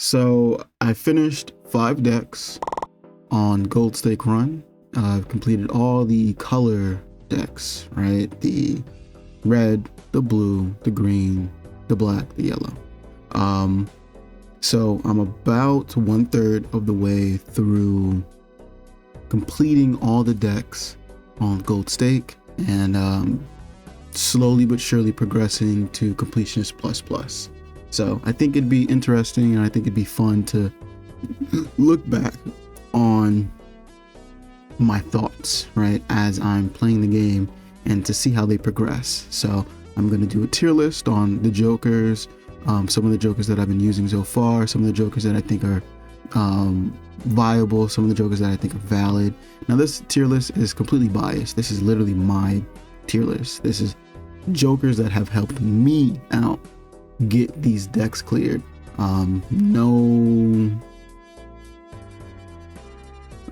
So I finished 5 decks on Gold Stake Run. I've completed all the color decks, right? The red, the blue, the green, the black, the yellow. So I'm about 1/3 of the way through completing all the decks on Gold Stake and slowly but surely progressing to Completionist Plus. So I think it'd be interesting and I think it'd be fun to look back on my thoughts, right, as I'm playing the game and to see how they progress. So I'm going to do a tier list on the jokers, some of the jokers that I've been using so far, some of the jokers that I think are viable, some of the jokers that I think are valid. Now this tier list is completely biased. This is literally my tier list. This is jokers that have helped me out get these decks cleared.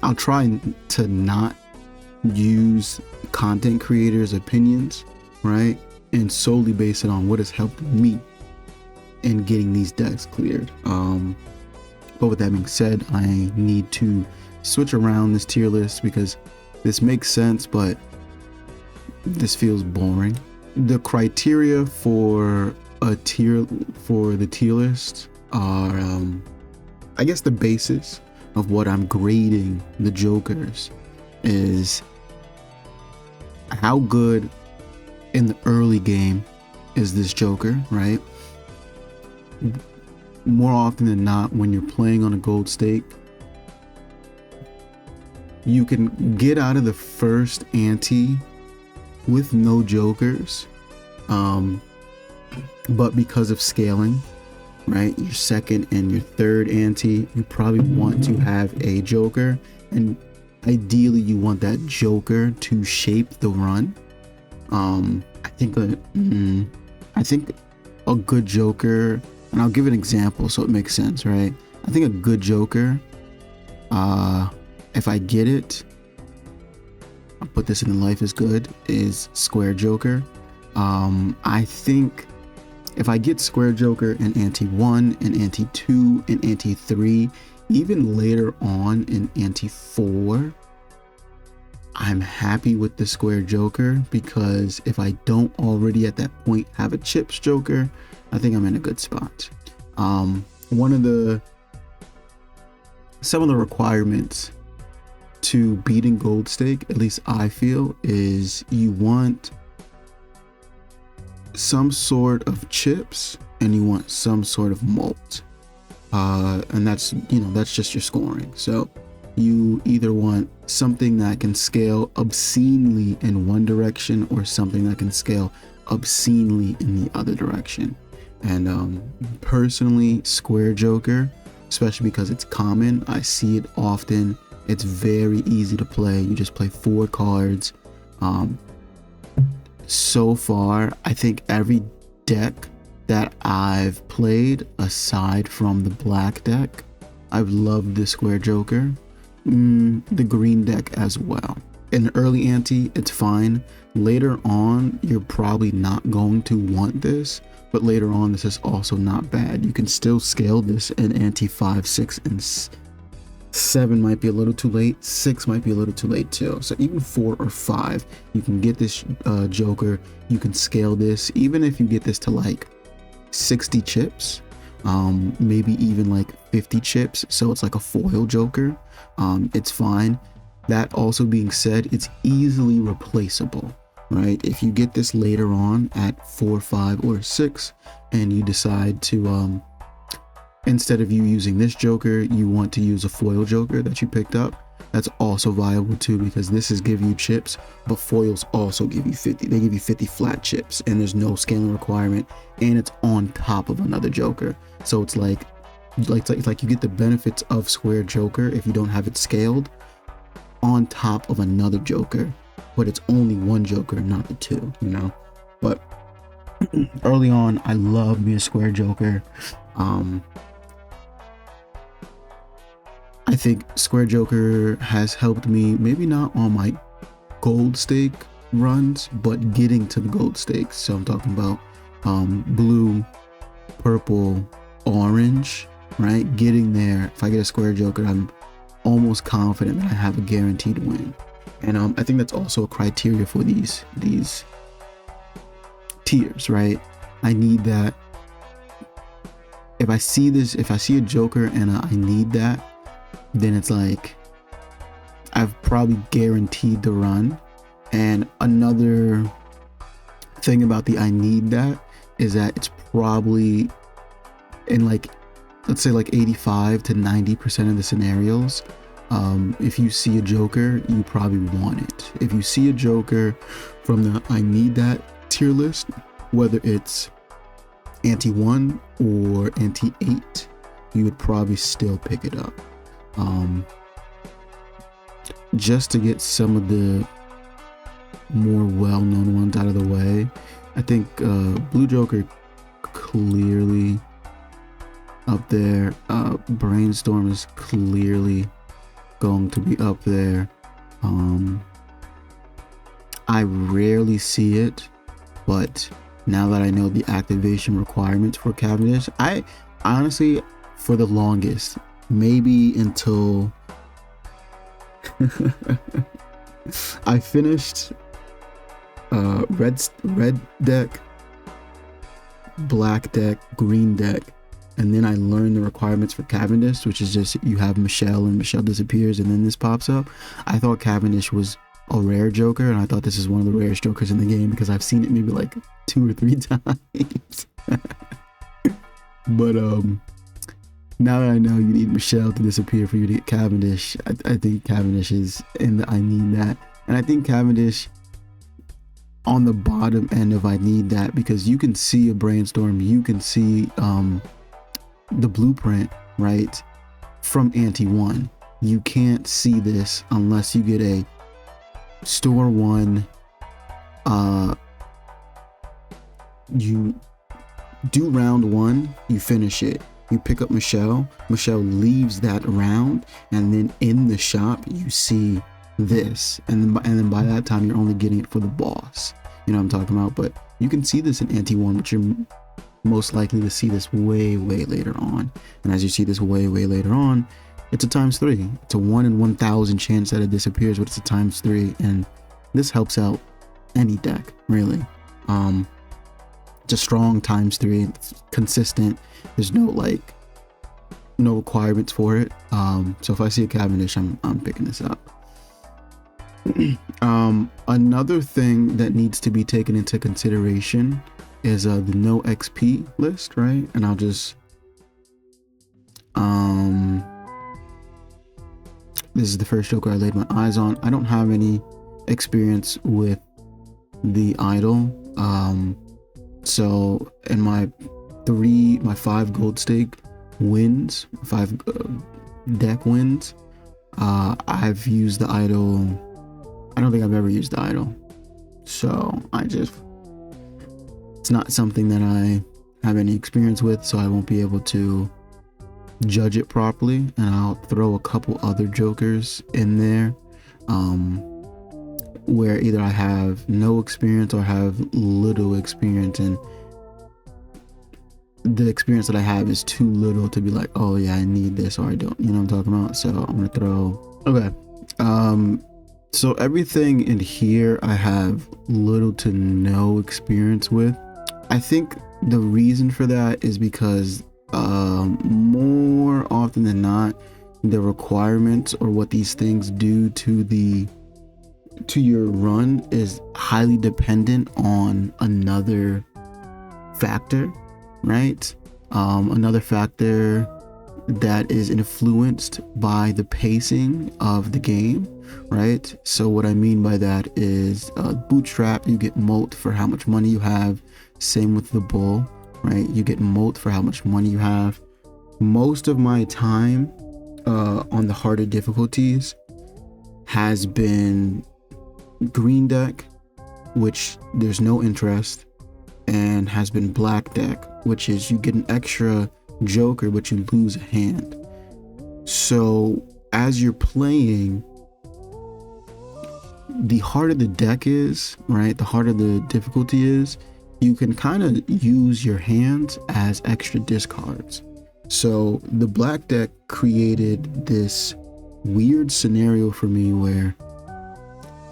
I'll try to not use content creators' opinions, right, and solely base it on what has helped me in getting these decks cleared. But with that being said, I need to switch around this tier list because this makes sense, but this feels boring. The criteria for the tier list are, I guess the basis of what I'm grading the jokers is how good in the early game is this joker, right? More often than not, when you're playing on a gold stake, you can get out of the first ante with no jokers, but because of scaling, right, your second and your third ante, you probably want to have a joker, and ideally you want that joker to shape the run. I think a good joker, and I'll give an example so it makes sense, right? I think a good joker, if I get it, I'll put this in the Life is Good, is Square Joker. I think if I get Square Joker in Ante 1, in Ante 2, in Ante 3, even later on in Ante 4, I'm happy with the Square Joker, because if I don't already at that point have a Chips Joker, I think I'm in a good spot. Some of the requirements to beating Gold Stake, at least I feel, is you want some sort of chips and you want some sort of mult, and that's just your scoring. So you either want something that can scale obscenely in one direction or something that can scale obscenely in the other direction. And personally, Square Joker, especially because it's common, I see it often, it's very easy to play. You just play 4 cards. So far, I think every deck that I've played, aside from the black deck, I've loved the Square Joker. The green deck as well. In the early ante, it's fine. Later on, you're probably not going to want this, but later on, this is also not bad. You can still scale this in ante 5, 6, and 7 might be a little too late. 6 might be a little too late too. So even 4 or 5, you can get this joker. You can scale this, even if you get this to like 60 chips, maybe even like 50 chips. So it's like a foil joker. It's fine. That also being said, it's easily replaceable, right? If you get this later on at 4, 5, or 6, and you decide to instead of you using this joker, you want to use a foil joker that you picked up, that's also viable too, because this is give you chips, but foils also give you 50. They give you 50 flat chips, and there's no scaling requirement, and it's on top of another joker. So it's like you get the benefits of Square Joker if you don't have it scaled on top of another joker, but it's only one joker, not the two, you know. But early on, I love me a Square Joker. I think Square Joker has helped me, maybe not on my gold stake runs, but getting to the gold stakes. So I'm talking about blue, purple, orange, right? Getting there, if I get a square joker, I'm almost confident that I have a guaranteed win. And I think that's also a criteria for these tiers, right? I need that. If I see a joker and I need that, then it's like I've probably guaranteed the run. And another thing about the I need that is that it's probably in like, let's say like 85 to 90% of the scenarios, if you see a joker, you probably want it. If you see a joker from the I need that tier list, whether it's ante 1 or ante 8, you would probably still pick it up, just to get some of the more well-known ones out of the way. I think blue joker clearly up there. Brainstorm is clearly going to be up there. I rarely see it, but now that I know the activation requirements for Cavendish, I honestly, for the longest, maybe until I finished red deck, black deck, green deck, and then I learned the requirements for Cavendish, which is just you have Michelle and Michelle disappears and then this pops up. I thought Cavendish was a rare joker, and I thought this is one of the rarest jokers in the game because I've seen it maybe like 2 or 3 times. But now that I know you need Michelle to disappear for you to get Cavendish, I think Cavendish is in the I need that. And I think Cavendish on the bottom end of I need that, because you can see a brainstorm, you can see the blueprint, right, from ante 1. You can't see this unless you get a store 1, you do round 1, you finish it, you pick up Michelle leaves that round, and then in the shop you see this, and then by that time you're only getting it for the boss. You know what I'm talking about? But you can see this in ante 1, but you're most likely to see this way later on. And as you see this way later on, it's a ×3. It's a 1 in 1,000 chance that it disappears, but it's a ×3, and this helps out any deck, really. It's a strong ×3. It's consistent. There's no requirements for it. So if I see a Cavendish, I'm picking this up. Another thing that needs to be taken into consideration is the no XP list, right? And I'll just this is the first joker I laid my eyes on. I don't have any experience with the idol, so in my 5 gold stake wins, 5 deck wins, I've used the idol. I don't think I've ever used the idol, so it's not something that I have any experience with, so I won't be able to judge it properly. And I'll throw a couple other jokers in there, where either I have no experience or have little experience, and the experience that I have is too little to be like, oh yeah, I need this, or I don't, you know what I'm talking about? So I'm gonna throw, okay. So everything in here I have little to no experience with. I think the reason for that is because more often than not, the requirements or what these things do to your run is highly dependent on another factor, right? Another factor that is influenced by the pacing of the game, right? So what I mean by that is bootstrap, you get moat for how much money you have. Same with the bull, right? You get moat for how much money you have. Most of my time on the harder difficulties has been green deck, which there's no interest, and has been black deck, which is you get an extra joker but you lose a hand. So as you're playing, the harder the deck is, right, the harder the difficulty is, you can kind of use your hands as extra discards. So the black deck created this weird scenario for me where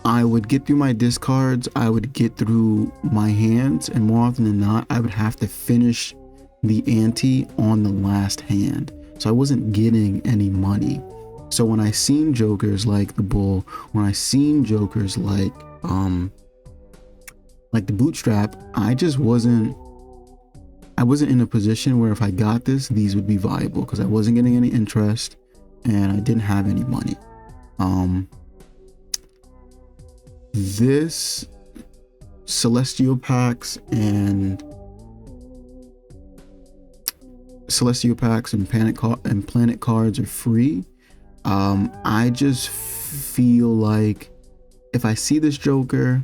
I would get through my discards, I would get through my hands, and more often than not, I would have to finish the ante on the last hand. So I wasn't getting any money. So when I seen jokers like the bull, when I seen jokers like the bootstrap, I wasn't in a position where if I got this, these would be viable because I wasn't getting any interest and I didn't have any money. This Celestial Packs and Planet cards are free. I just feel like if I see this Joker,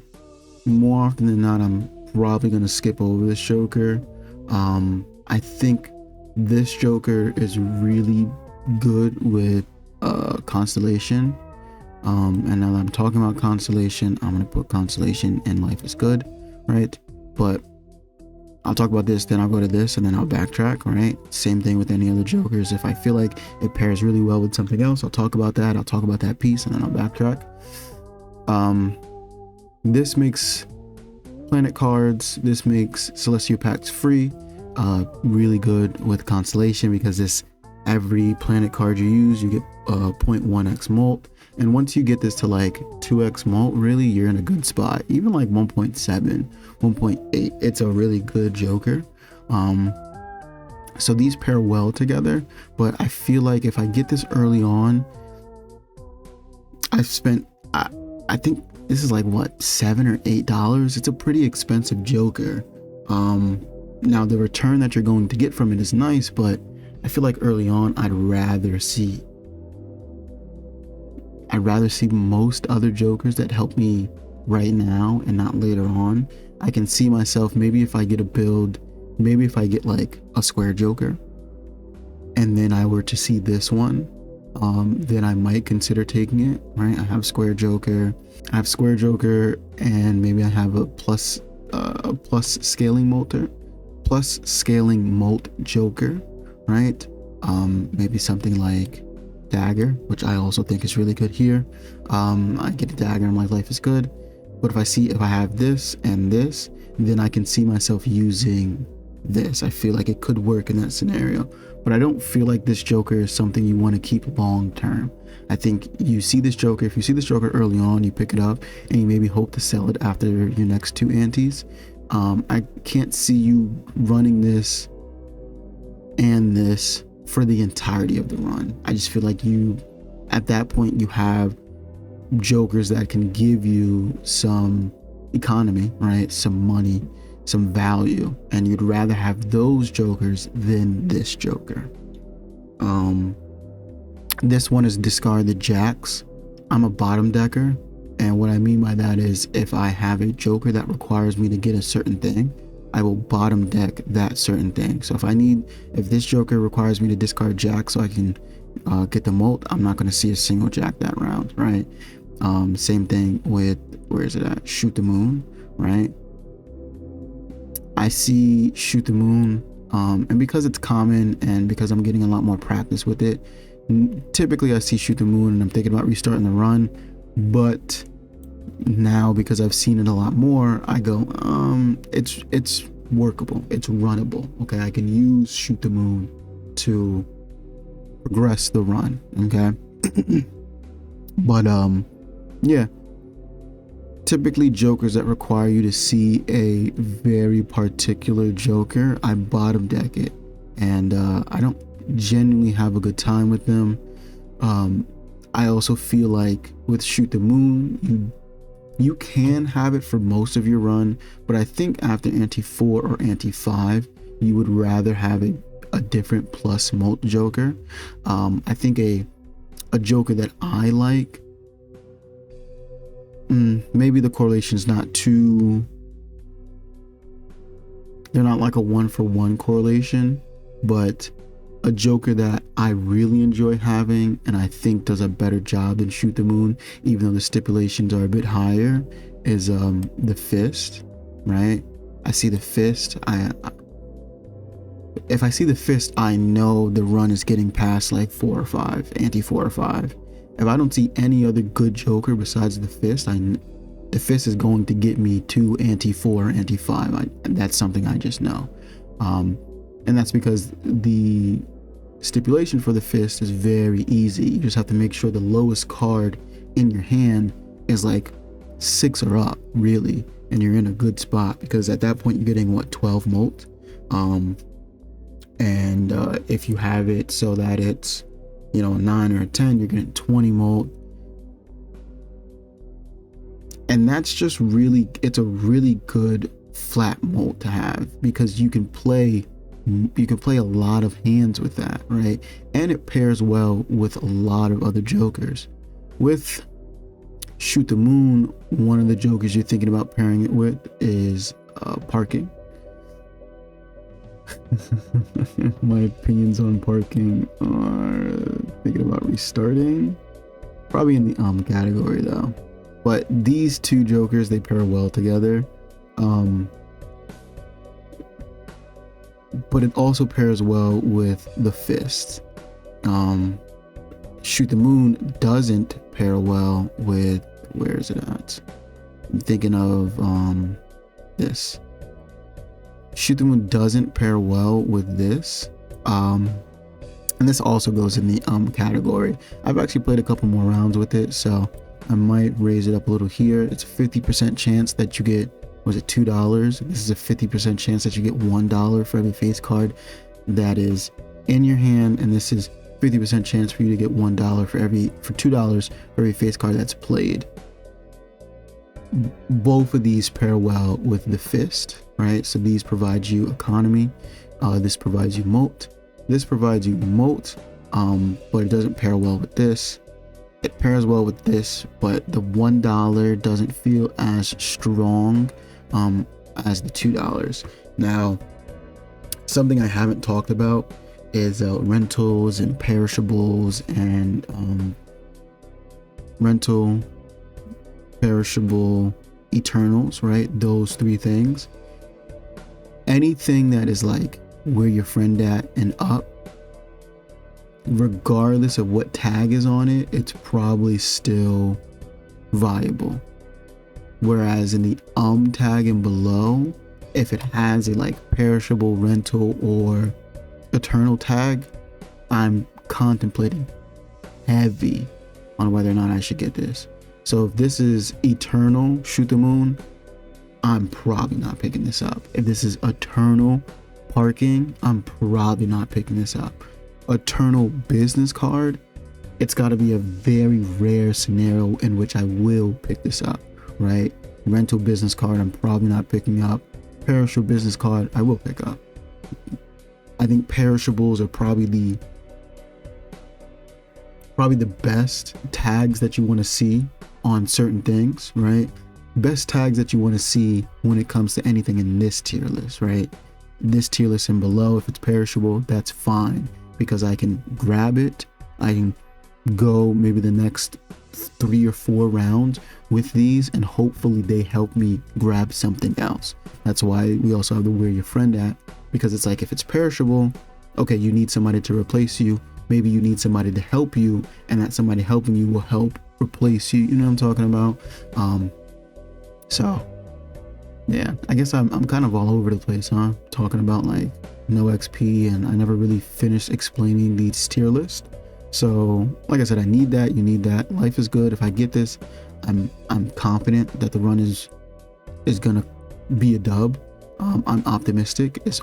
more often than not, I'm probably gonna skip over this Joker. I think this Joker is really good with Constellation. And now that I'm talking about Constellation, I'm gonna put Constellation in Life is Good, right? But I'll talk about this, then I'll go to this, and then I'll backtrack, right? Same thing with any other Jokers. If I feel like it pairs really well with something else, I'll talk about that. I'll talk about that piece, and then I'll backtrack. This makes Planet cards, this makes Celestial Packs free. Really good with Constellation because every Planet card you use, you get 0.1x molt. And once you get this to like 2x molt, really, you're in a good spot. Even like 1.7, 1.8, it's a really good Joker. So these pair well together, but I feel like if I get this early on, I think this is like what, $7 or $8. It's a pretty expensive Joker. Now the return that you're going to get from it is nice, but I feel like early on I'd rather see most other Jokers that help me right now and not later on. I can see myself, maybe if I get a build, maybe if I get like a square Joker and then I were to see this one, then I might consider taking it, right? I have square Joker, and maybe I have a plus scaling molt Joker, right? Maybe something like Dagger, which I also think is really good here. I get a Dagger and my Life is Good. But if I have this and this, then I can see myself using this. I feel like it could work in that scenario, but I don't feel like this Joker is something you want to keep long term. I think if you see this Joker early on, you pick it up and you maybe hope to sell it after your next two antes. I can't see you running this and this for the entirety of the run. I just feel like at that point you have Jokers that can give you some economy, right? Some money, some value, and you'd rather have those Jokers than this Joker. This one is discard the jacks. I'm a bottom decker, and what I mean by that is if I have a Joker that requires me to get a certain thing, I will bottom deck that certain thing. So if this Joker requires me to discard jack so I can get the molt, I'm not going to see a single jack that round, right? Same thing with, where is it at? Shoot the Moon, right? I see Shoot the Moon, and because it's common and because I'm getting a lot more practice with it, typically I see Shoot the Moon and I'm thinking about restarting the run, but now because I've seen it a lot more, I go, it's workable, it's runnable. Okay, I can use Shoot the Moon to progress the run. Okay. But yeah, typically Jokers that require you to see a very particular Joker, I bottom deck it, and I don't genuinely have a good time with them. I also feel like with Shoot the Moon, you can have it for most of your run, but I think after Ante 4 or Ante 5, you would rather have a different plus molt Joker. I think a Joker that I like, maybe the correlation is not too, they're not like a 1-for-1 correlation, but a Joker that I really enjoy having and I think does a better job than Shoot the Moon, even though the stipulations are a bit higher, is the Fist, right? I see the Fist. if I see the fist, I know the run is getting past like 4 or 5, anti 4 or 5. If I don't see any other good joker besides the fist, the fist is going to get me to anti 4, anti 5. That's something I just know. And that's because the stipulation for the fist is very easy. You just have to make sure the lowest card in your hand is like 6 or up, really, and you're in a good spot, because at that point you're getting what, 12 molt. And if you have it so that it's, you know, a 9 or a 10, you're getting 20 molt. And that's just really, it's a really good flat molt to have, because you can play a lot of hands with that, right? And it pairs well with a lot of other jokers. With Shoot the Moon, one of the jokers you're thinking about pairing it with is parking. My opinions on parking are thinking about restarting. Probably in the category though. But these two jokers, they pair well together. But it also pairs well with the fist. Shoot the Moon doesn't pair well with, where is it at? I'm thinking of this. Shoot the Moon doesn't pair well with this. And this also goes in the category. I've actually played a couple more rounds with it, so I might raise it up a little here. It's a 50% chance that you get, was it $2? This is a 50% chance that you get $1 for every face card that is in your hand, and this is 50% chance for you to get $1 for $2 for every face card that's played. Both of these pair well with the fist, right? So these provide you economy. This provides you molt. This provides you molt, but it doesn't pair well with this. It pairs well with this, but the $1 doesn't feel as strong as the $2. Now, something I haven't talked about is rentals and perishables and rental, perishable, eternals, right? Those three things. Anything that is like where your friend at and up, regardless of what tag is on it, it's probably still viable. Whereas in the tag and below, if it has a like perishable, rental, or eternal tag, I'm contemplating heavy on whether or not I should get this. So if this is eternal Shoot the Moon, I'm probably not picking this up. If this is eternal parking, I'm probably not picking this up. Eternal business card, it's got to be a very rare scenario in which I will pick this up, right? Rental business card, I'm probably not picking up. Perishable business card, I will pick up. I think perishables are probably the best tags that you want to see on certain things, right? Best tags that you want to see when it comes to anything in this tier list, right? This tier list and below, if it's perishable, that's fine, because I can grab it. I can go maybe the next 3 or 4 rounds with these, and hopefully they help me grab something else. That's why we also have the where your friend at, because it's like, if it's perishable, okay, you need somebody to replace you. Maybe you need somebody to help you, and that somebody helping you will help replace you. You know what I'm talking about? So yeah, I guess I'm kind of all over the place, huh? Talking about like no XP, and I never really finished explaining the tier list. So like I said, I need that, you need that. Life is good. If I get this, I'm confident that the run is gonna be a dub. I'm optimistic. It's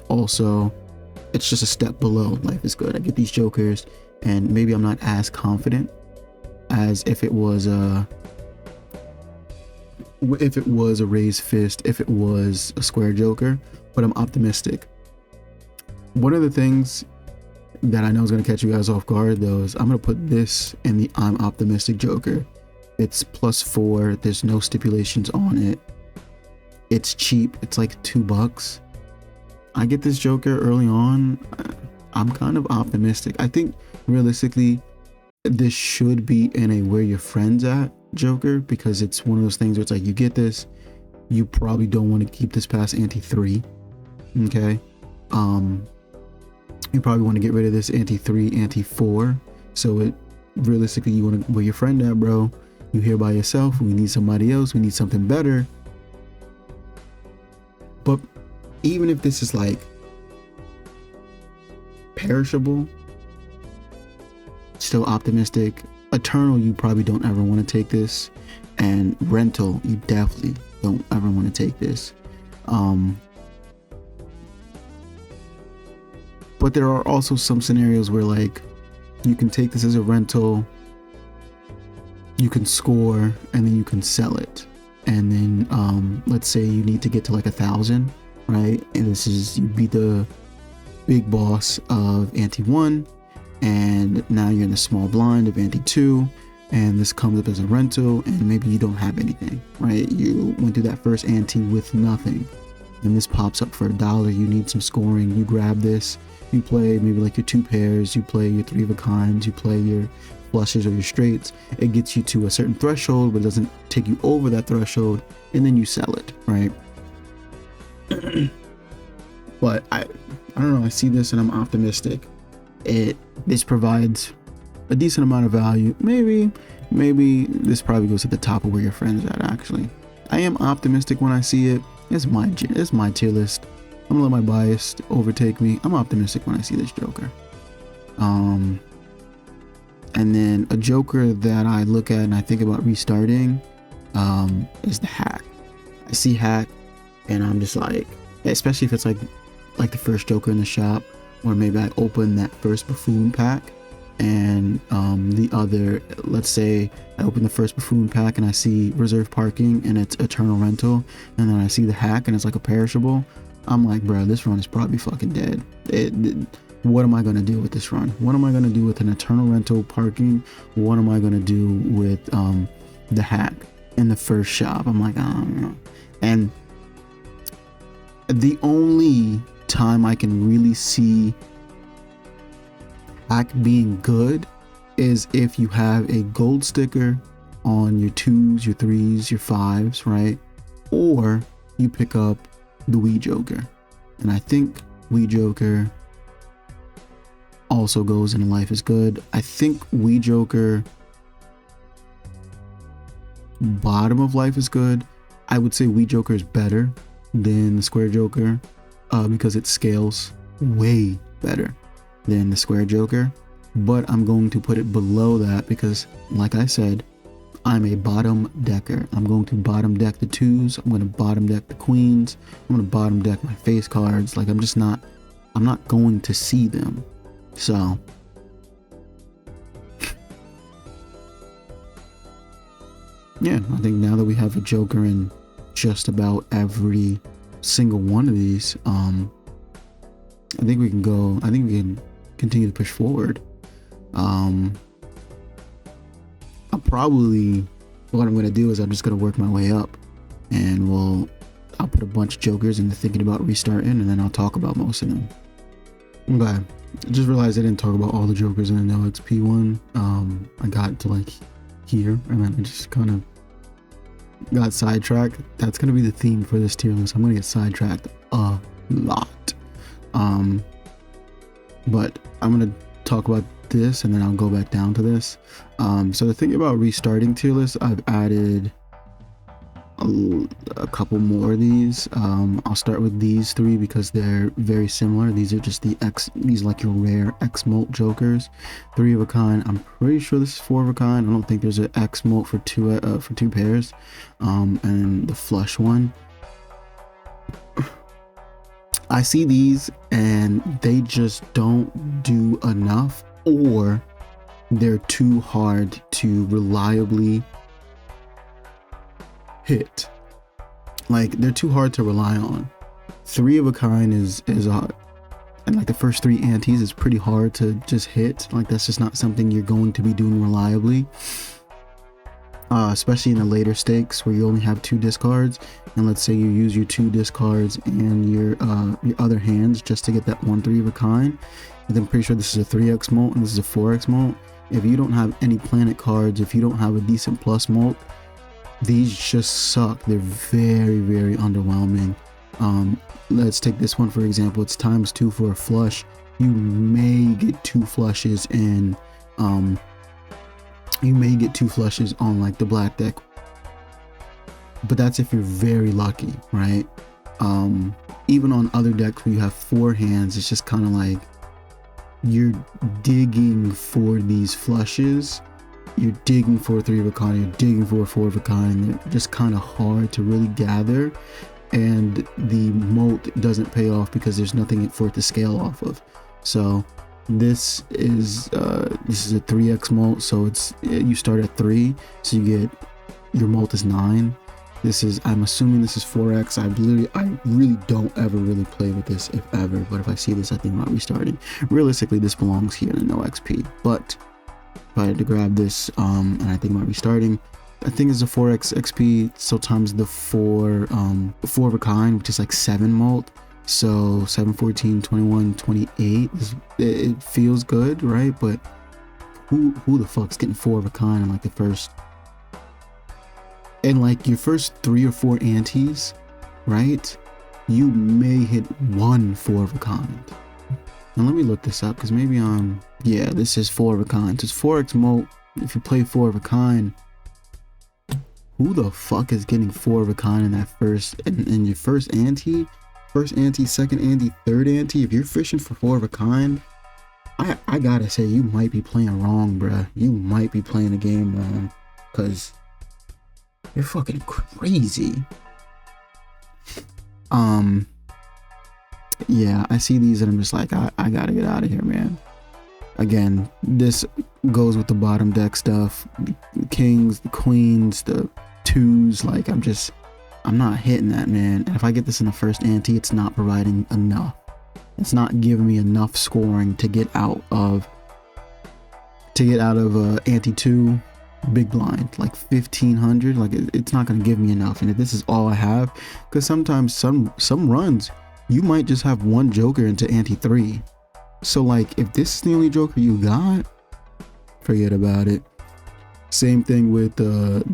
just a step below Life is Good. I get these jokers, and maybe I'm not as confident as if it was a raised fist, if it was a square joker, but I'm optimistic. One of the things that I know is going to catch you guys off guard though is I'm going to put this in the I'm optimistic joker. It's +4. There's no stipulations on it. It's cheap. It's like $2. I get this joker early on. I'm kind of optimistic. I think realistically this should be in a where your friends at joker, because it's one of those things where it's like, you get this, you probably don't want to keep this past ante 3. Okay. You probably want to get rid of this ante 3, ante 4. So it realistically, you want to, where your friend at, bro? You here by yourself. We need somebody else. We need something better. But even if this is like perishable, still optimistic. Eternal, you probably don't ever want to take this. And rental, you definitely don't ever want to take this. But there are also some scenarios where like you can take this as a rental, you can score, and then you can sell it. And then let's say you need to get to like 1,000, right? And this is, you beat the big boss of ante 1, and now you're in the small blind of ante 2, and this comes up as a rental, and maybe you don't have anything, right? You went through that first ante with nothing, and this pops up for $1. You need some scoring. You grab this, you play maybe like your 2 pairs, you play your 3 of a kinds, you play your flushes or your straights. It gets you to a certain threshold, but it doesn't take you over that threshold, and then you sell it, right? But I don't know, I see this and I'm optimistic. This provides a decent amount of value. Maybe this probably goes at the top of where your friend's at. Actually, I am optimistic when I see it. It's my tier list. I'm gonna let my bias overtake me. I'm optimistic when I see this Joker. And then a Joker that I look at and I think about restarting is the Hack. I see Hack and I'm just like, especially if it's like the first Joker in the shop, or maybe I open that first Buffoon pack and the other, let's say I open the first Buffoon pack and I see reserve parking and it's eternal rental, and then I see the Hack and it's like a perishable. I'm like, bro, this run is probably fucking dead. What am I gonna do with this run? What am I gonna do with an eternal rental parking? What am I gonna do with the Hack in the first shop? I'm like, I don't know. And the only time I can really see Hack being good is if you have a gold sticker on your 2s, your 3s, your 5s, right? Or you pick up the Wii Joker. And I think Wii Joker also goes in Life is Good. I think Wii Joker bottom of Life is Good. I would say Wii Joker is better than the Square Joker because it scales way better than the Square Joker, but I'm going to put it below that because, like I said, I'm a bottom decker. I'm going to bottom deck the 2s. I'm going to bottom deck the queens. I'm going to bottom deck my face cards. Like, I'm not going to see them. So yeah, I think now that we have a Joker in just about every single one of these, I think we can continue to push forward. I'll probably, what I'm going to do is I'm just going to work my way up, and I'll put a bunch of Jokers into thinking about restarting, and then I'll talk about most of them. Okay, I just realized I didn't talk about all the Jokers in the No XP one. I got to like here, and then I just kind of got sidetracked. That's going to be the theme for this tier list. I'm going to get sidetracked a lot. But I'm going to talk about this and then I'll go back down to this. So the thing about restarting tier lists, I've added a couple more of these. I'll start with these 3 because they're very similar. These are just these are like your rare X Molt Jokers. 3 of a kind. I'm pretty sure this is 4 of a kind. I don't think there's an X Molt for two pairs. And the flush one. I see these and they just don't do enough, or they're too hard to reliably hit. Like, they're too hard to rely on. 3 of a kind is and like the first 3 antes is pretty hard to just hit. Like, that's just not something you're going to be doing reliably. Especially in the later stakes where you only have 2 discards, and let's say you use your 2 discards and your other hands just to get that 1 3 of a kind. And I'm pretty sure this is a 3x molt and this is a 4x molt. If you don't have any planet cards, if you don't have a decent plus molt, these just suck. They're very, very underwhelming. Let's take this one for example. It's ×2 for a flush. You may get two flushes in, you may get two flushes on like the black deck, but that's if you're very lucky, right? Even on other decks where you have four hands, it's just kind of like you're digging for these flushes. You're digging for a three of a kind, you're digging for a four of a kind, and they're just kind of hard to really gather, and the moat doesn't pay off because there's nothing for it to scale off of. So this is a 3x moat, so it's, you start at 3, so you get, your moat is 9. This is, I'm assuming this is 4x. I really don't ever really play with this, if ever, but if I see this, I think about restarting. Realistically, this belongs here in no XP, but if I had to grab this, and I think about restarting, I think it's a 4x XP, so times the 4 of a kind, which is like 7 moat. So 7, 14, 21, 28, it feels good, right? But who the fuck's getting 4 of a kind in like the first, and like your first 3 or 4 antes, right? You may hit 1 4 of a kind. Now let me look this up, because maybe yeah, this is 4 of a kind. So it's 4x moat. If you play 4 of a kind, who the fuck is getting 4 of a kind in that first, in your first ante? First ante, second ante, third ante? If you're fishing for 4 of a kind, I gotta say, you might be playing wrong, bruh. You might be playing the game wrong, because you're fucking crazy. Yeah, I see these and I'm just like, I gotta get out of here, man. Again, this goes with the bottom deck stuff. The kings, the queens, the 2s, like I'm not hitting that, man. And if I get this in the first ante, it's not providing enough. It's not giving me enough scoring to get out of ante 2 big blind, like 1500. Like it's not going to give me enough. And if this is all I have, because sometimes some runs you might just have one joker into ante 3. So like if this is the only joker you got, forget about it. Same thing with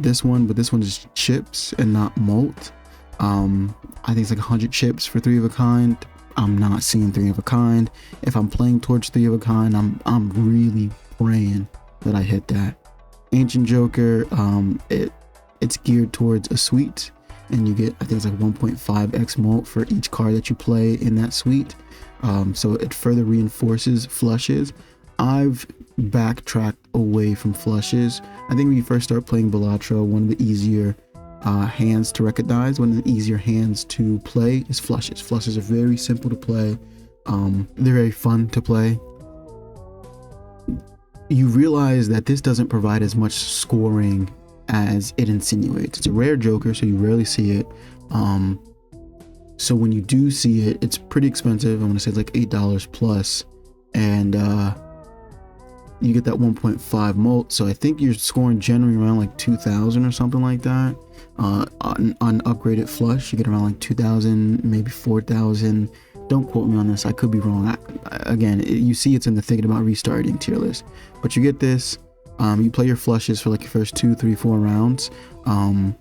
this one, but this one is chips and not moat. I think it's like 100 chips for 3 of a kind. I'm not seeing 3 of a kind. If I'm playing towards 3 of a kind, I'm really praying that I hit that. Ancient Joker, it's geared towards a suite, and you get, I think it's like 1.5x moat for each card that you play in that suite. So it further reinforces flushes. I've backtracked away from flushes. I think when you first start playing Balatro, one of the easier hands to recognize, one of the easier hands to play is flushes. Flushes are very simple to play. They're very fun to play. You realize that this doesn't provide as much scoring as it insinuates. It's a rare joker, so you rarely see it. So when you do see it, it's pretty expensive. I want to say it's like $8 plus, and you get that 1.5 moat. So I think you're scoring generally around like 2,000 or something like that. On upgraded flush, you get around like 2,000, maybe 4,000. Don't quote me on this, I could be wrong. Again, you see it's in the thinking about restarting tier list, but you get this. You play your flushes for like your first 2, 3, 4 rounds, and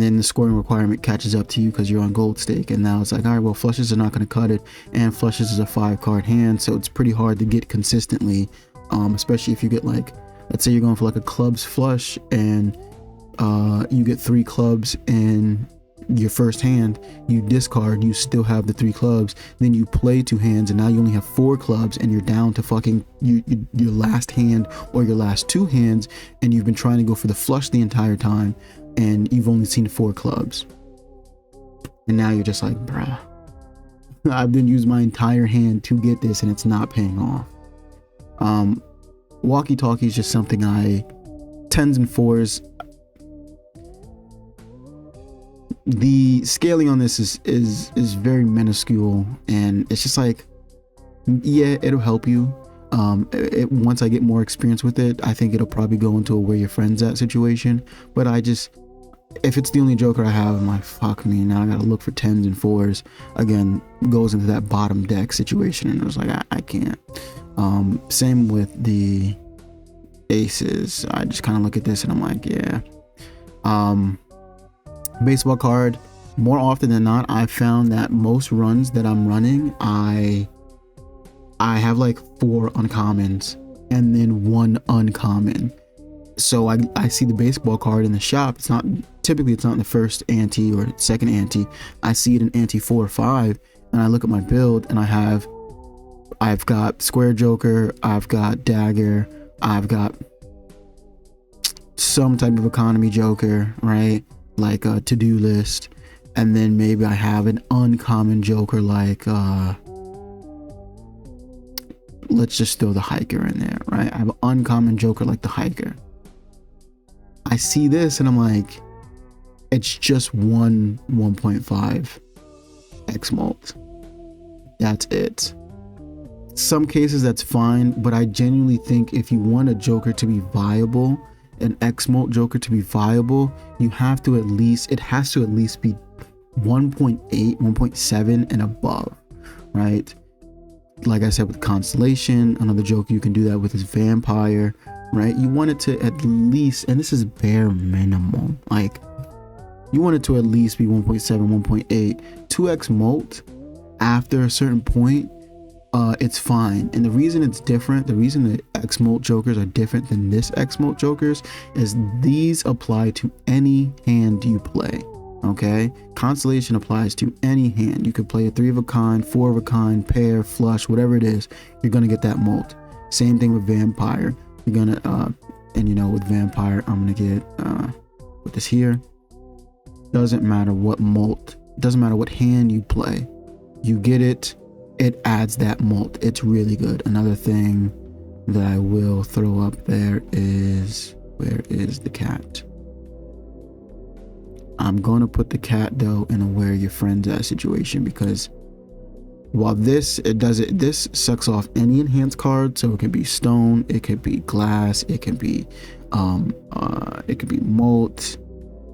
then the scoring requirement catches up to you because you're on gold stake, and now it's like, all right, well, flushes are not going to cut it, and flushes is a 5-card hand, so it's pretty hard to get consistently, especially if you get like, let's say you're going for like a clubs flush, and you get 3 clubs in your first hand, you discard, you still have the 3 clubs, then you play 2 hands, and now you only have 4 clubs, and you're down to fucking your last hand or your last 2 hands, and you've been trying to go for the flush the entire time, and you've only seen 4 clubs, and now you're just like, bruh, I've been using my entire hand to get this, and it's not paying off. Walkie-talkie is just something 10s and 4s. The scaling on this is very minuscule, and it's just like, yeah, it'll help you. Once I get more experience with it, I think it'll probably go into a where your friends at situation. But if it's the only joker I have, I'm like, fuck me, now I gotta look for 10s and 4s. Again, goes into that bottom deck situation, and I was like, I can't. Same with the aces. I just kind of look at this and I'm like, yeah. Baseball card, more often than not, I found that most runs that I'm running, I I have like 4 uncommons and then 1 uncommon. So I see the baseball card in the shop. It's not typically, it's not in the first ante or second ante. I see it in ante 4 or 5, and I look at my build and I've got Square Joker, I've got Dagger, I've got some type of economy Joker, right? Like a to-do list, and then maybe I have an uncommon Joker like let's just throw the hiker in there, right? I have an uncommon Joker like the hiker. I see this and I'm like, it's just 1.5 X molt. That's it. Some cases that's fine, but I genuinely think if you want a Joker to be viable, an X molt Joker to be viable, you have to at least, it has to at least be 1.8, 1.7 and above, right? Like I said, with Constellation, another Joker you can do that with is Vampire, right? You want it to at least, and this is bare minimum, like you want it to at least be 1.7, 1.8. 2x molt after a certain point, it's fine. And the reason it's different, the reason the X molt Jokers are different than this X molt Jokers is these apply to any hand you play. Okay, Constellation applies to any hand. You could play a 3 of a kind, 4 of a kind, pair, flush, whatever it is, you're gonna get that molt. Same thing with Vampire. You're gonna and you know, with Vampire I'm gonna get with this here, doesn't matter what molt, doesn't matter what hand you play, you get it, it adds that molt. It's really good. Another thing that I will throw up there is, where is the cat? I'm going to put the cat though in a where your friends at situation, because while this sucks off any enhanced card, so it can be stone, it could be glass, it can be molt,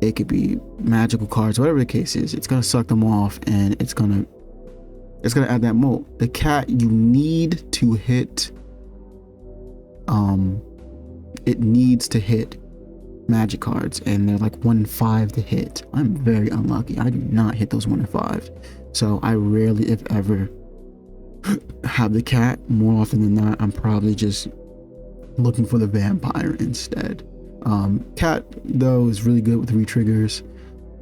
it could be magical cards, whatever the case is, it's gonna suck them off and it's gonna add that molt. The cat, you need to hit, it needs to hit magic cards, and they're like 1 in 5 to hit. I'm very unlucky. I do not hit those 1 in 5, so I rarely, if ever, have the cat. More often than not, I'm probably just looking for the Vampire instead. Cat though is really good with re-triggers.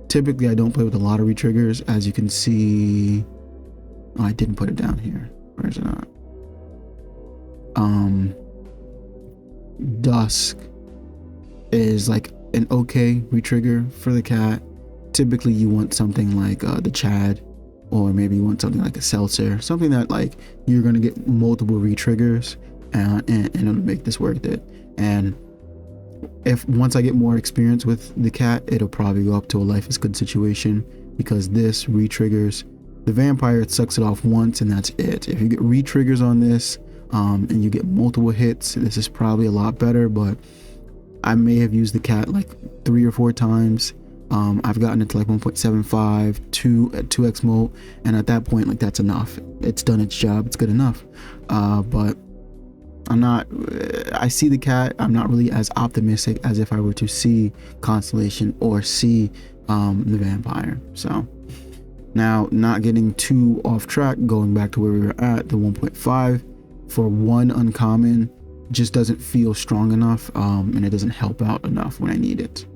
Typically I don't play with a lot of re-triggers, as you can see. Oh, I didn't put it down here. Where is it at? Dusk is like an okay retrigger for the cat. Typically you want something like the Chad, or maybe you want something like a Seltzer, something that like you're gonna get multiple retriggers and it'll make this worth it. And if once I get more experience with the cat, it'll probably go up to a Life is Good situation, because this retriggers the Vampire. It sucks it off once and that's it. If you get retriggers on this and you get multiple hits, this is probably a lot better. But I may have used the cat like 3 or 4 times. I've gotten it to like 1.75, 2x molt, and at that point, like, that's enough. It's done its job. It's good enough. But I'm not, I see the cat, I'm not really as optimistic as if I were to see Constellation or see the Vampire. So now, not getting too off track, going back to where we were at, the 1.5 for 1 uncommon just doesn't feel strong enough, and it doesn't help out enough when I need it.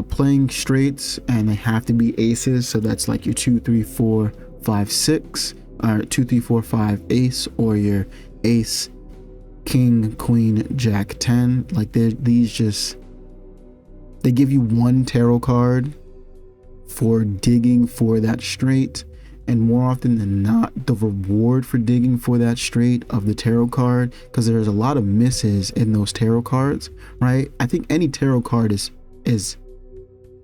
Playing straights, and they have to be aces, so that's like your 2, 3, 4, 5, 6, or 2, 3, 4, 5 ace, or your ace, king, queen, jack, 10. Like these just, they give you 1 tarot card for digging for that straight, and more often than not, the reward for digging for that straight of the tarot card, because there's a lot of misses in those tarot cards, right? I think any tarot card is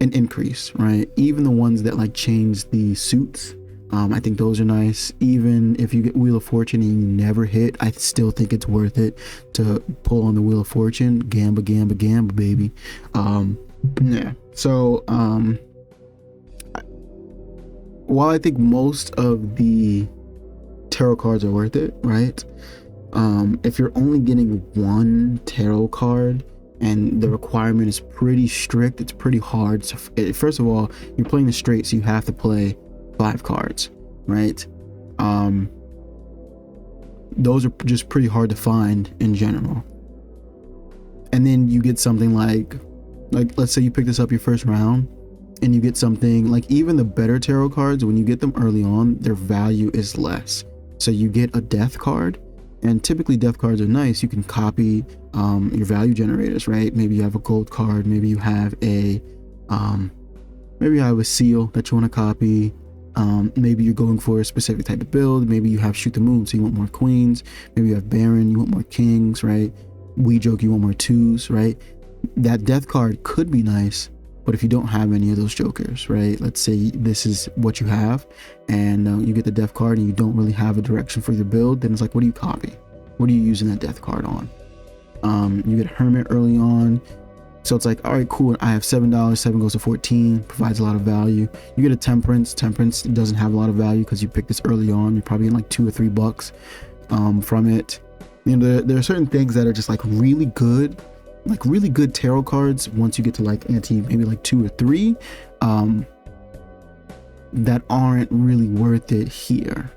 an increase, right? Even the ones that like change the suits, I think those are nice. Even if you get Wheel of Fortune and you never hit, I still think it's worth it to pull on the Wheel of Fortune. Gamba, gamba, gamba, baby. Yeah. So while I think most of the tarot cards are worth it, right? If you're only getting 1 tarot card and the requirement is pretty strict, it's pretty hard. So first of all, you're playing the straight, so you have to play 5 cards, right? those are just pretty hard to find in general. And then you get something like let's say you pick this up your first round and you get something like, even the better tarot cards, when you get them early on, their value is less. So you get a death card, and typically death cards are nice. You can copy your value generators, right? Maybe you have a gold card, maybe you have a seal that you want to copy. Maybe you're going for a specific type of build. Maybe you have shoot the moon, so you want more queens. Maybe you have Baron, you want more kings, right? We joke, you want more twos, right? That death card could be nice, but if you don't have any of those jokers, right? Let's say this is what you have, and you get the death card and you don't really have a direction for your build, then it's like, what do you copy? What are you using that death card on? You get Hermit early on, so it's like, all right, cool, I have $7, 7 goes to 14, provides a lot of value. You get a Temperance doesn't have a lot of value because you picked this early on. You're probably getting like $2 or $3 from it. You know, there are certain things that are just like really good tarot cards once you get to like maybe like 2 or 3 that aren't really worth it here.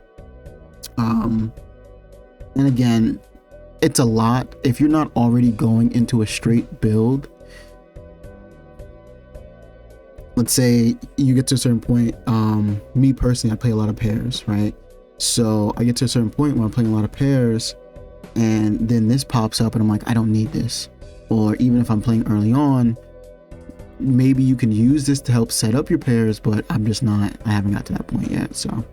And again, it's a lot if you're not already going into a straight build. Let's say you get to a certain point, me personally, I play a lot of pairs, right? So I get to a certain point where I'm playing a lot of pairs, and then this pops up and I'm like, I don't need this. Or even if I'm playing early on, maybe you can use this to help set up your pairs, but I haven't got to that point yet. So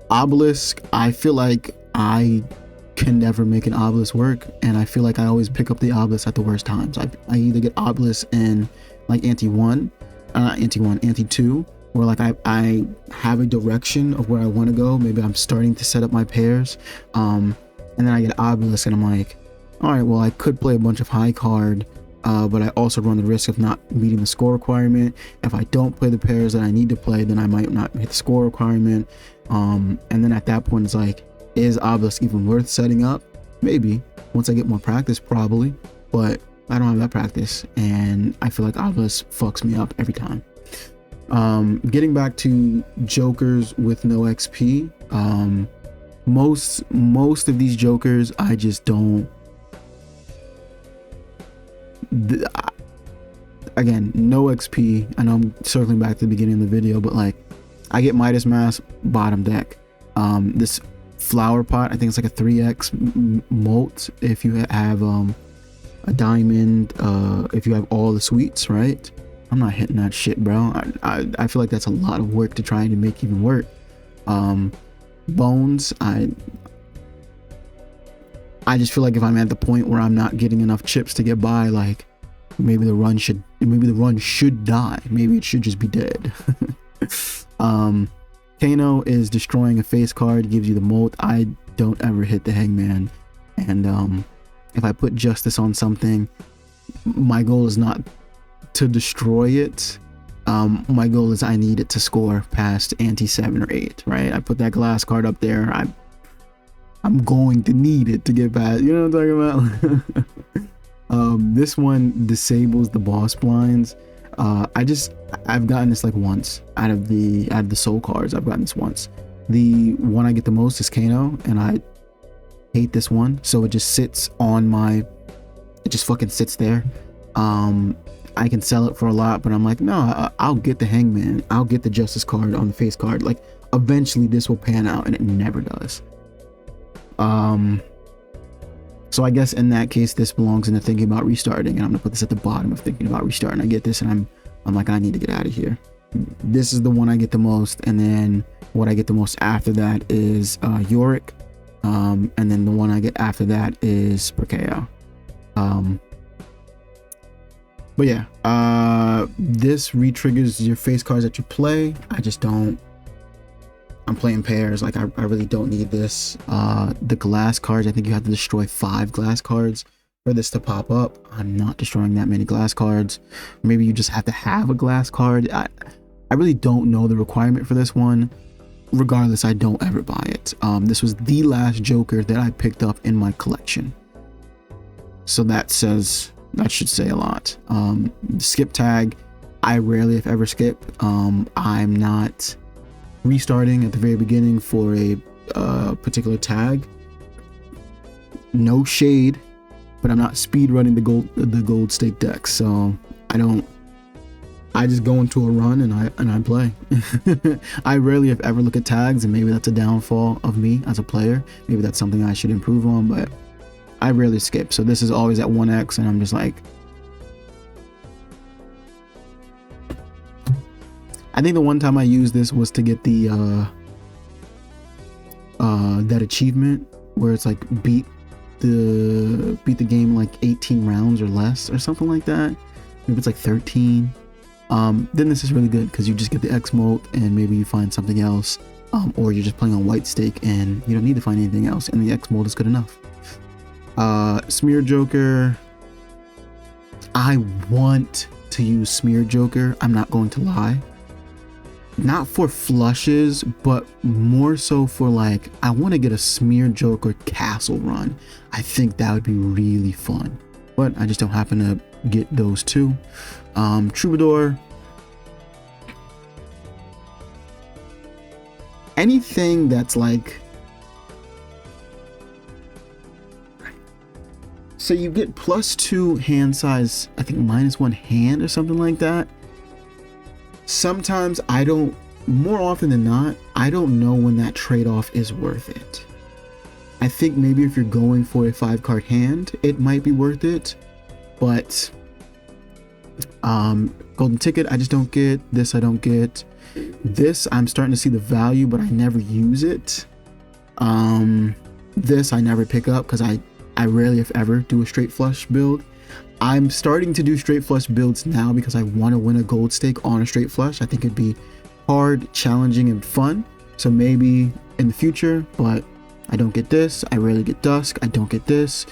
Obelisk, I feel like I can never make an Obelisk work, and I feel like I always pick up the Obelisk at the worst times. I either get Obelisk in like ante 2, or like I have a direction of where I want to go. Maybe I'm starting to set up my pairs, and then I get Obelisk and I'm like, all right, well, I could play a bunch of high card, but I also run the risk of not meeting the score requirement. If I don't play the pairs that I need to play, then I might not hit the score requirement. And then at that point, it's like, is Obelisk even worth setting up? Maybe. Once I get more practice, probably. But I don't have that practice, and I feel like Obelisk fucks me up every time. Getting back to jokers with no XP, most of these jokers, I just don't. Again, no XP. I know I'm circling back to the beginning of the video, but like, I get Midas Mask bottom deck. This flower pot, I think it's like a 3x molt if you have a diamond, if you have all the sweets, right? I'm not hitting that shit, bro. I feel like that's a lot of work to try to make even work. Bones, I just feel like if I'm at the point where I'm not getting enough chips to get by, like maybe the run should die. Maybe it should just be dead. Kano is destroying a face card, gives you the molt. I don't ever hit the Hangman, and if I put Justice on something, my goal is not to destroy it. My goal is I need it to score past ante 7 or 8, right? I put that glass card up there. I'm going to need it to get past, you know what I'm talking about? This one disables the boss blinds. I've gotten this like once out of the soul cards. I've gotten this once. The one I get the most is Kano, and I hate this one. So it just sits on it just fucking sits there. I can sell it for a lot, but I'm like, no, I'll get the Hangman. I'll get the Justice card on the face card. Like eventually this will pan out, and it never does. So I guess in that case, this belongs in the thinking about restarting, and I'm gonna put this at the bottom of thinking about restarting. I get this, and I'm like, I need to get out of here. This is the one I get the most, and then what I get the most after that is Yorick, and then the one I get after that is Perkeo. But yeah, this re-triggers your face cards that you play. I just don't. I'm playing pairs. Like I really don't need this. The glass cards, I think you have to destroy 5 glass cards for this to pop up. I'm not destroying that many glass cards. Maybe you just have to have a glass card. I really don't know the requirement for this one. Regardless, I don't ever buy it. This was the last Joker that I picked up in my collection, so that should say a lot. Skip tag, I rarely if ever skip. I'm not restarting at the very beginning for a particular tag. No shade, but I'm not speed running the gold stake deck, so I just go into a run and I play. I rarely if ever look at tags, and maybe that's a downfall of me as a player. Maybe that's something I should improve on, but I rarely skip. So this is always at 1x, and I'm just like, I think the one time I used this was to get the that achievement where it's like beat the game like 18 rounds or less or something like that. Maybe it's like 13. Then this is really good because you just get the X mode and maybe you find something else, or you're just playing on white stake and you don't need to find anything else, and the X mode is good enough. Smear Joker, I want to use Smear Joker, I'm not going to lie. Not for flushes, but more so for like, I want to get a Smear Joker castle run. I think that would be really fun, but I just don't happen to get those two. Troubadour, anything that's like, so you get +2 hand size, I think -1 hand or something like that. Sometimes more often than not, I don't know when that trade-off is worth it. I think maybe if you're going for a 5-card hand, it might be worth it, but golden ticket I just don't get. This I don't get. This I'm starting to see the value, but I never use it. This I never pick up because I rarely if ever do a straight flush build. I'm starting to do straight flush builds now because I want to win a gold stake on a straight flush. I think it'd be hard, challenging, and fun. So maybe in the future, but I don't get this. I rarely get Dusk. I don't get this.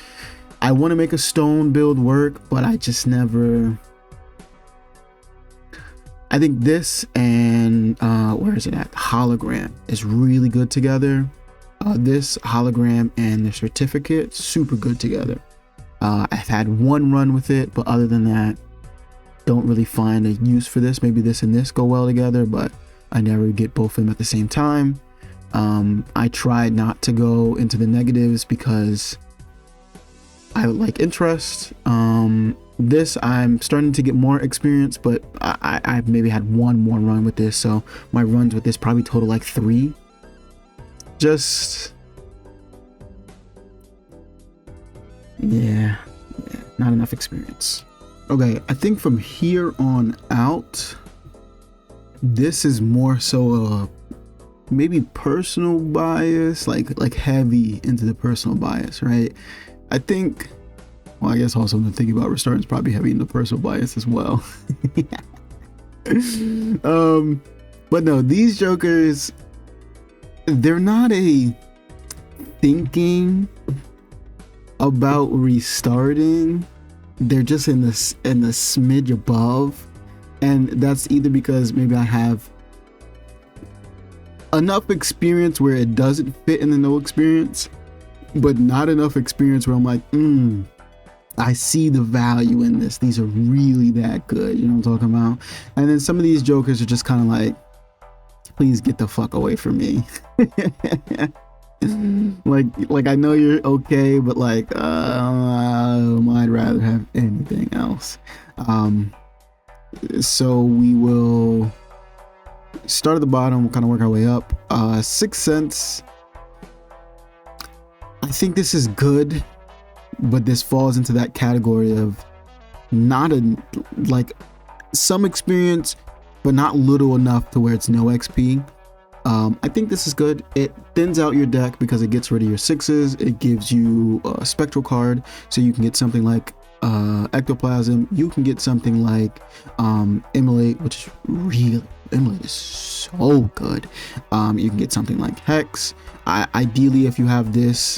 I want to make a stone build work, but I just never. I think this and where is it at? Hologram is really good together. This hologram and the certificate, super good together. I've had one run with it, but other than that, don't really find a use for this. Maybe this and this go well together, but I never get both of them at the same time. I tried not to go into the negatives because I like interest. This I'm starting to get more experience, but I've maybe had one more run with this, so my runs with this probably total like 3. Just yeah, not enough experience. Okay, I think from here on out, this is more so a maybe personal bias, like heavy into the personal bias, right? I think, well, I guess also the thing about restarting is probably heavy into personal bias as well. But no, these jokers, they're not a thinking about restarting, they're just in the smidge above, and that's either because maybe I have enough experience where it doesn't fit in the no experience, but not enough experience where I'm like, I see the value in this, these are really that good, you know what I'm talking about? And then some of these jokers are just kind of like, please get the fuck away from me. like I know you're okay, but like I'd rather have anything else. So we will start at the bottom, we'll kind of work our way up. 6 cents, I think this is good, but this falls into that category of not like some experience, but not little enough to where it's no XP. I think this is good. It thins out your deck because it gets rid of your 6s. It gives you a spectral card, so you can get something like Ectoplasm. You can get something like Immolate, which is really, Immolate is so good. You can get something like Hex. Ideally, if you have this,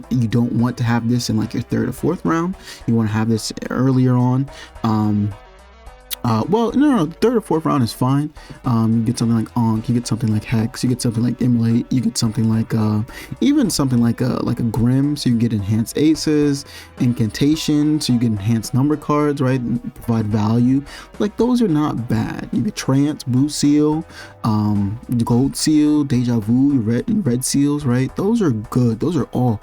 you don't want to have this in like your 3rd or 4th round. You want to have this earlier on. Well, no, third or fourth round is fine. You get something like Ankh, you get something like Hex, you get something like Immolate, you get something like even something like a Grim, so you get enhanced aces, Incantation, so you get enhanced number cards, right? And provide value. Like those are not bad. You get Trance, Blue Seal, the Gold Seal, Deja Vu, your red seals, right? Those are good. Those are all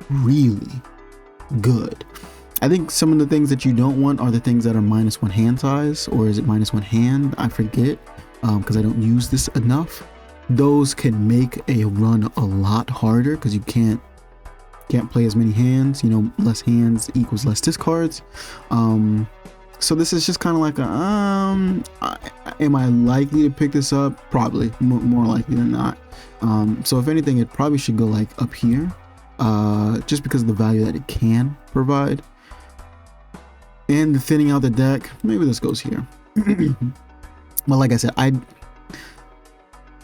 really good. I think some of the things that you don't want are the things that are -1 hand size, or is it -1 hand? I forget, because I don't use this enough. Those can make a run a lot harder because you can't play as many hands. You know, less hands equals less discards. So this is just kind of like a, am I likely to pick this up? Probably, more likely than not. So if anything, it probably should go like up here, just because of the value that it can provide. And the thinning out the deck, maybe this goes here. But like I said,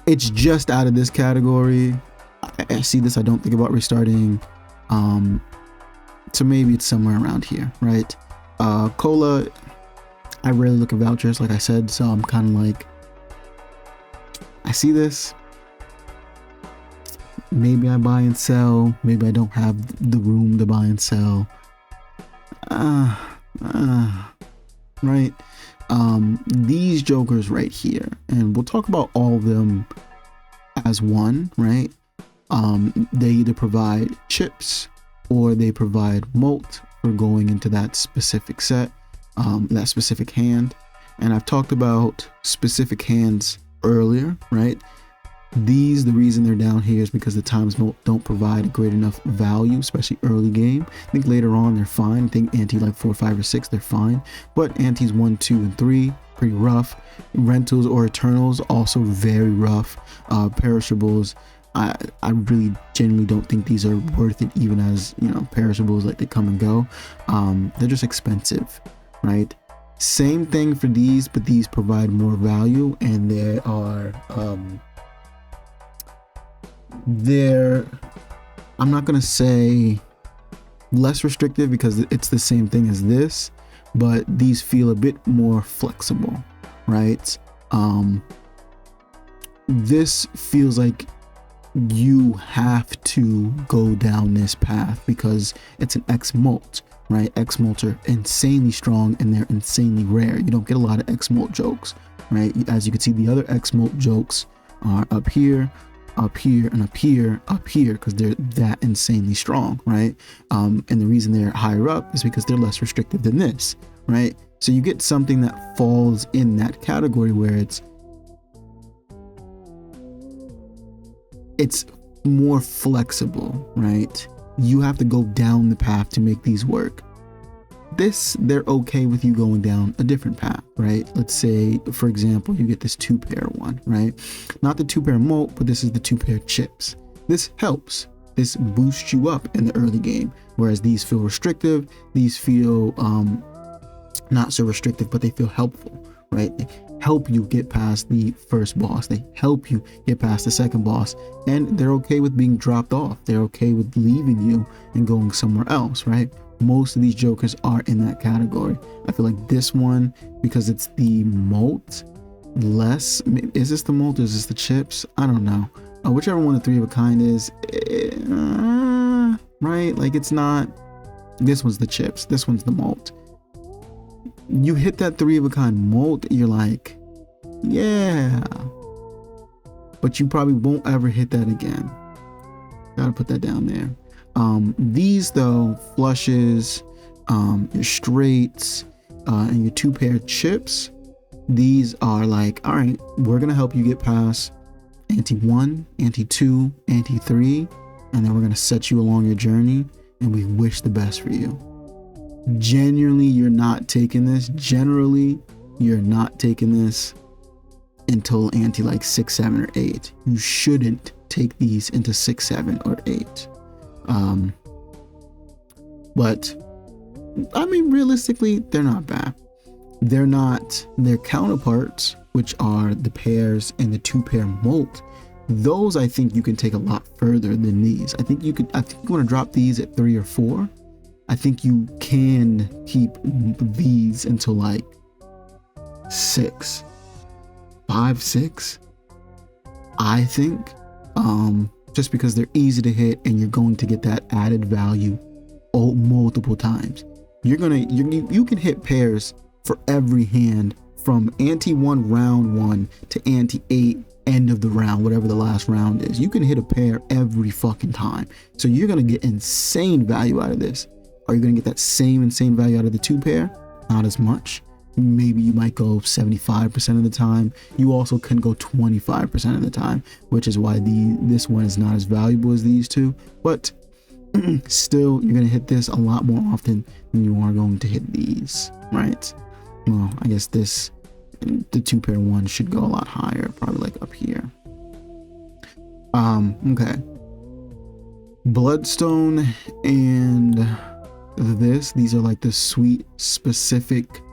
it's just out of this category. I see this, I don't think about restarting. So maybe it's somewhere around here, right? Cola, I rarely look at vouchers, like I said, so I'm kind of like, I see this. Maybe I buy and sell. Maybe I don't have the room to buy and sell. Right. These jokers right here, and we'll talk about all of them as one, right? They either provide chips or they provide molt for going into that specific set, that specific hand. And I've talked about specific hands earlier, right? These, the reason they're down here is because the times molt don't provide a great enough value, especially early game. I think later on they're fine. I think ante like 4, 5, or 6, they're fine. But antes 1, 2, and 3, pretty rough. Rentals or Eternals, also very rough. Perishables, I really genuinely don't think these are worth it, even as, you know, perishables, like they come and go. They're just expensive, right? Same thing for these, but these provide more value, and they are I'm not gonna say less restrictive because it's the same thing as this, but these feel a bit more flexible, right? This feels like you have to go down this path because it's an X molt, right? X molts are insanely strong and they're insanely rare. You don't get a lot of X molt jokes, right? As you can see, the other X molt jokes are up here, up here, and up here, because they're that insanely strong, right? And the reason they're higher up is because they're less restrictive than this, right? So you get something that falls in that category where it's more flexible, right? You have to go down the path to make these work. This, they're okay with you going down a different path, right? Let's say, for example, you get this 2-pair one, right? Not the 2-pair molt, but this is the 2-pair chips. This helps. This boosts you up in the early game, whereas these feel restrictive. These feel not so restrictive, but they feel helpful, right? They help you get past the first boss. They help you get past the second boss, and they're okay with being dropped off. They're okay with leaving you and going somewhere else, right? Most of these jokers are in that category. I feel like this one, because it's the molt, less. Is this the molt or is this the chips? I don't know. Whichever one the 3 of a kind is, right? Like, it's not. This one's the chips. This one's the molt. You hit that 3 of a kind molt, you're like, yeah. But you probably won't ever hit that again. Gotta put that down there. These though, flushes, your straights, and your 2-pair chips, these are like, all right, we're gonna help you get past ante 1, ante 2, ante 3, and then we're gonna set you along your journey, and we wish the best for you. Genuinely, you're not taking this. Generally, you're not taking this until ante like 6, 7, or 8. You shouldn't take these into 6, 7, or 8. But I mean, realistically, they're not bad. They're not their counterparts, which are the pairs and the 2-pair molt. Those, I think you can take a lot further than these. I think you want to drop these at 3 or 4. I think you can keep these until like 6, 5, 6. I think, just because they're easy to hit and you're going to get that added value multiple times. You can hit pairs for every hand from ante 1 round 1 to ante 8 end of the round, whatever the last round is. You can hit a pair every fucking time. So you're gonna get insane value out of this. Are you gonna get that same insane value out of the 2 pair? Not as much. Maybe you might go 75% of the time. You also can go 25% of the time, which is why this one is not as valuable as these 2. But still, you're gonna hit this a lot more often than you are going to hit these, right? Well, I guess the 2 pair one should go a lot higher, probably like up here. Okay. Bloodstone and these are like the sweet specific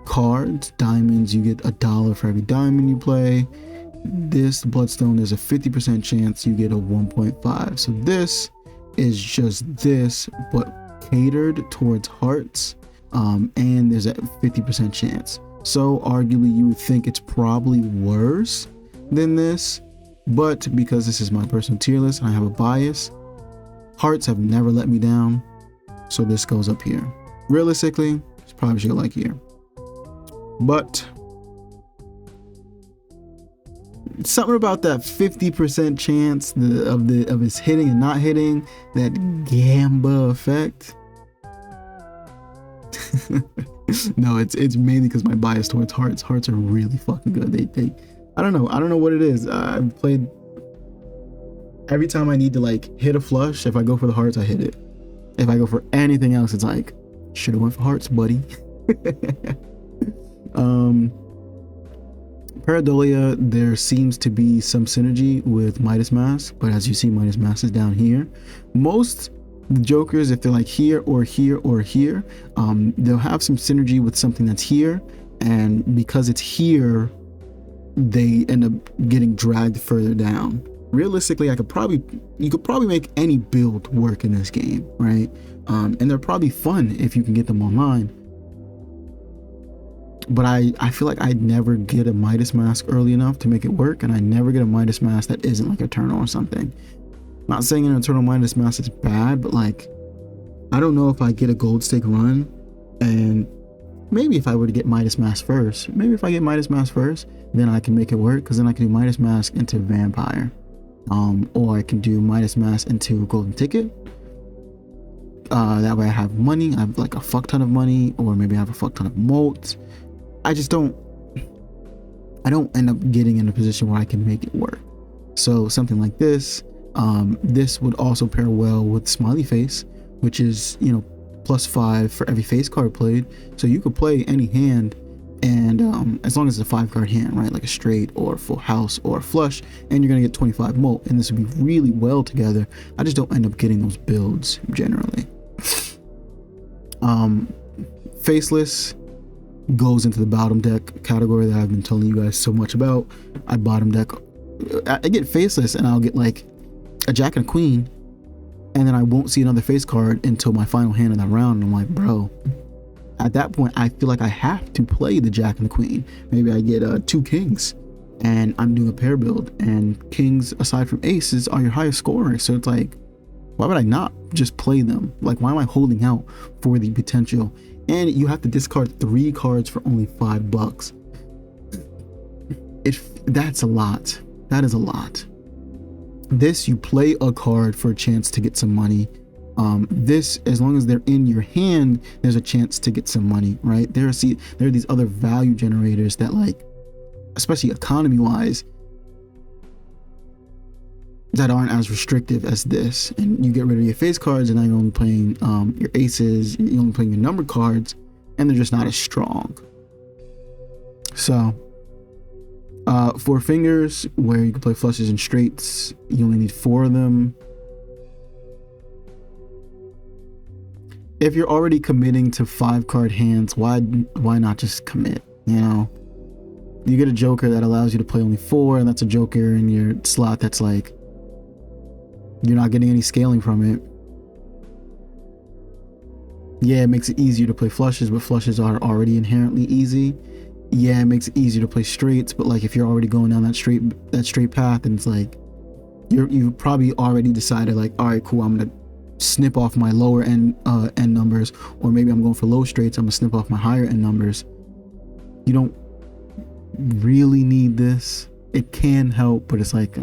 cards. Diamonds, you get $1 for every diamond you play. This Bloodstone, there's a 50% chance you get a 1.5. So this is just this, but catered towards hearts, and there's a 50% chance. So arguably you would think it's probably worse than this, but because this is my personal tier list and I have a bias, hearts have never let me down, so this goes up here. Realistically, it's probably should go like here, but something about that 50% chance of his hitting and not hitting, that Gamba effect. No, it's mainly because my bias towards hearts. Hearts are really fucking good. They I don't know what it is. I've played every time I need to like hit a flush. If I go for the hearts, I hit it. If I go for anything else, it's like, should have went for hearts, buddy. Pareidolia, there seems to be some synergy with Midas Mask, but as you see, Midas Mask is down here. Most Jokers, if they're like here or here or here, they'll have some synergy with something that's here, and because it's here, they end up getting dragged further down. Realistically, you could probably make any build work in this game, right? And they're probably fun if you can get them online. But I feel like I'd never get a Midas Mask early enough to make it work, and I never get a Midas Mask that isn't like Eternal or something. Not saying an Eternal Midas Mask is bad, but like, I don't know if I get a gold stake run, and maybe if I were to get Midas Mask first, then I can make it work, because then I can do Midas Mask into Vampire, or I can do Midas Mask into Golden Ticket. That way I have money, I have like a fuck ton of money, or maybe I have a fuck ton of molts. I don't end up getting in a position where I can make it work. So something like this, this would also pair well with Smiley Face, which is, you know, +5 for every face card played. So you could play any hand, and as long as it's a 5-card hand, right, like a straight or full house or a flush, and you're gonna get 25 molt, and this would be really well together. I just don't end up getting those builds generally. Faceless goes into the bottom deck category that I've been telling you guys so much about. I get Faceless, and I'll get like a Jack and a Queen, and then I won't see another face card until my final hand in that round, and I'm like, bro, at that point I feel like I have to play the Jack and the Queen. Maybe I get 2 kings and I'm doing a pair build, and kings aside from aces are your highest scorer, so it's like, why would I not just play them? Like, why am I holding out for the potential? And you have to discard 3 cards for only $5. That's a lot. That is a lot. This, you play a card for a chance to get some money. This, as long as they're in your hand, there's a chance to get some money, right? There are these other value generators that, like, especially economy wise, that aren't as restrictive as this. And you get rid of your face cards, and now you're only playing your aces, you're only playing your number cards, and they're just not as strong. So 4 fingers, where you can play flushes and straights, you only need 4 of them. If you're already committing to 5-card hands, why not just commit? You know, you get a joker that allows you to play only 4, and that's a joker in your slot that's like, you're not getting any scaling from it. Yeah, it makes it easier to play flushes, but flushes are already inherently easy. yeah, it makes it easier to play straights, but like if you're already going down that straight path, and it's like you've probably already decided like, all right, cool, I'm gonna snip off my lower end numbers, or maybe I'm going for low straights, I'm gonna snip off my higher end numbers. You don't really need this. It can help, but it's like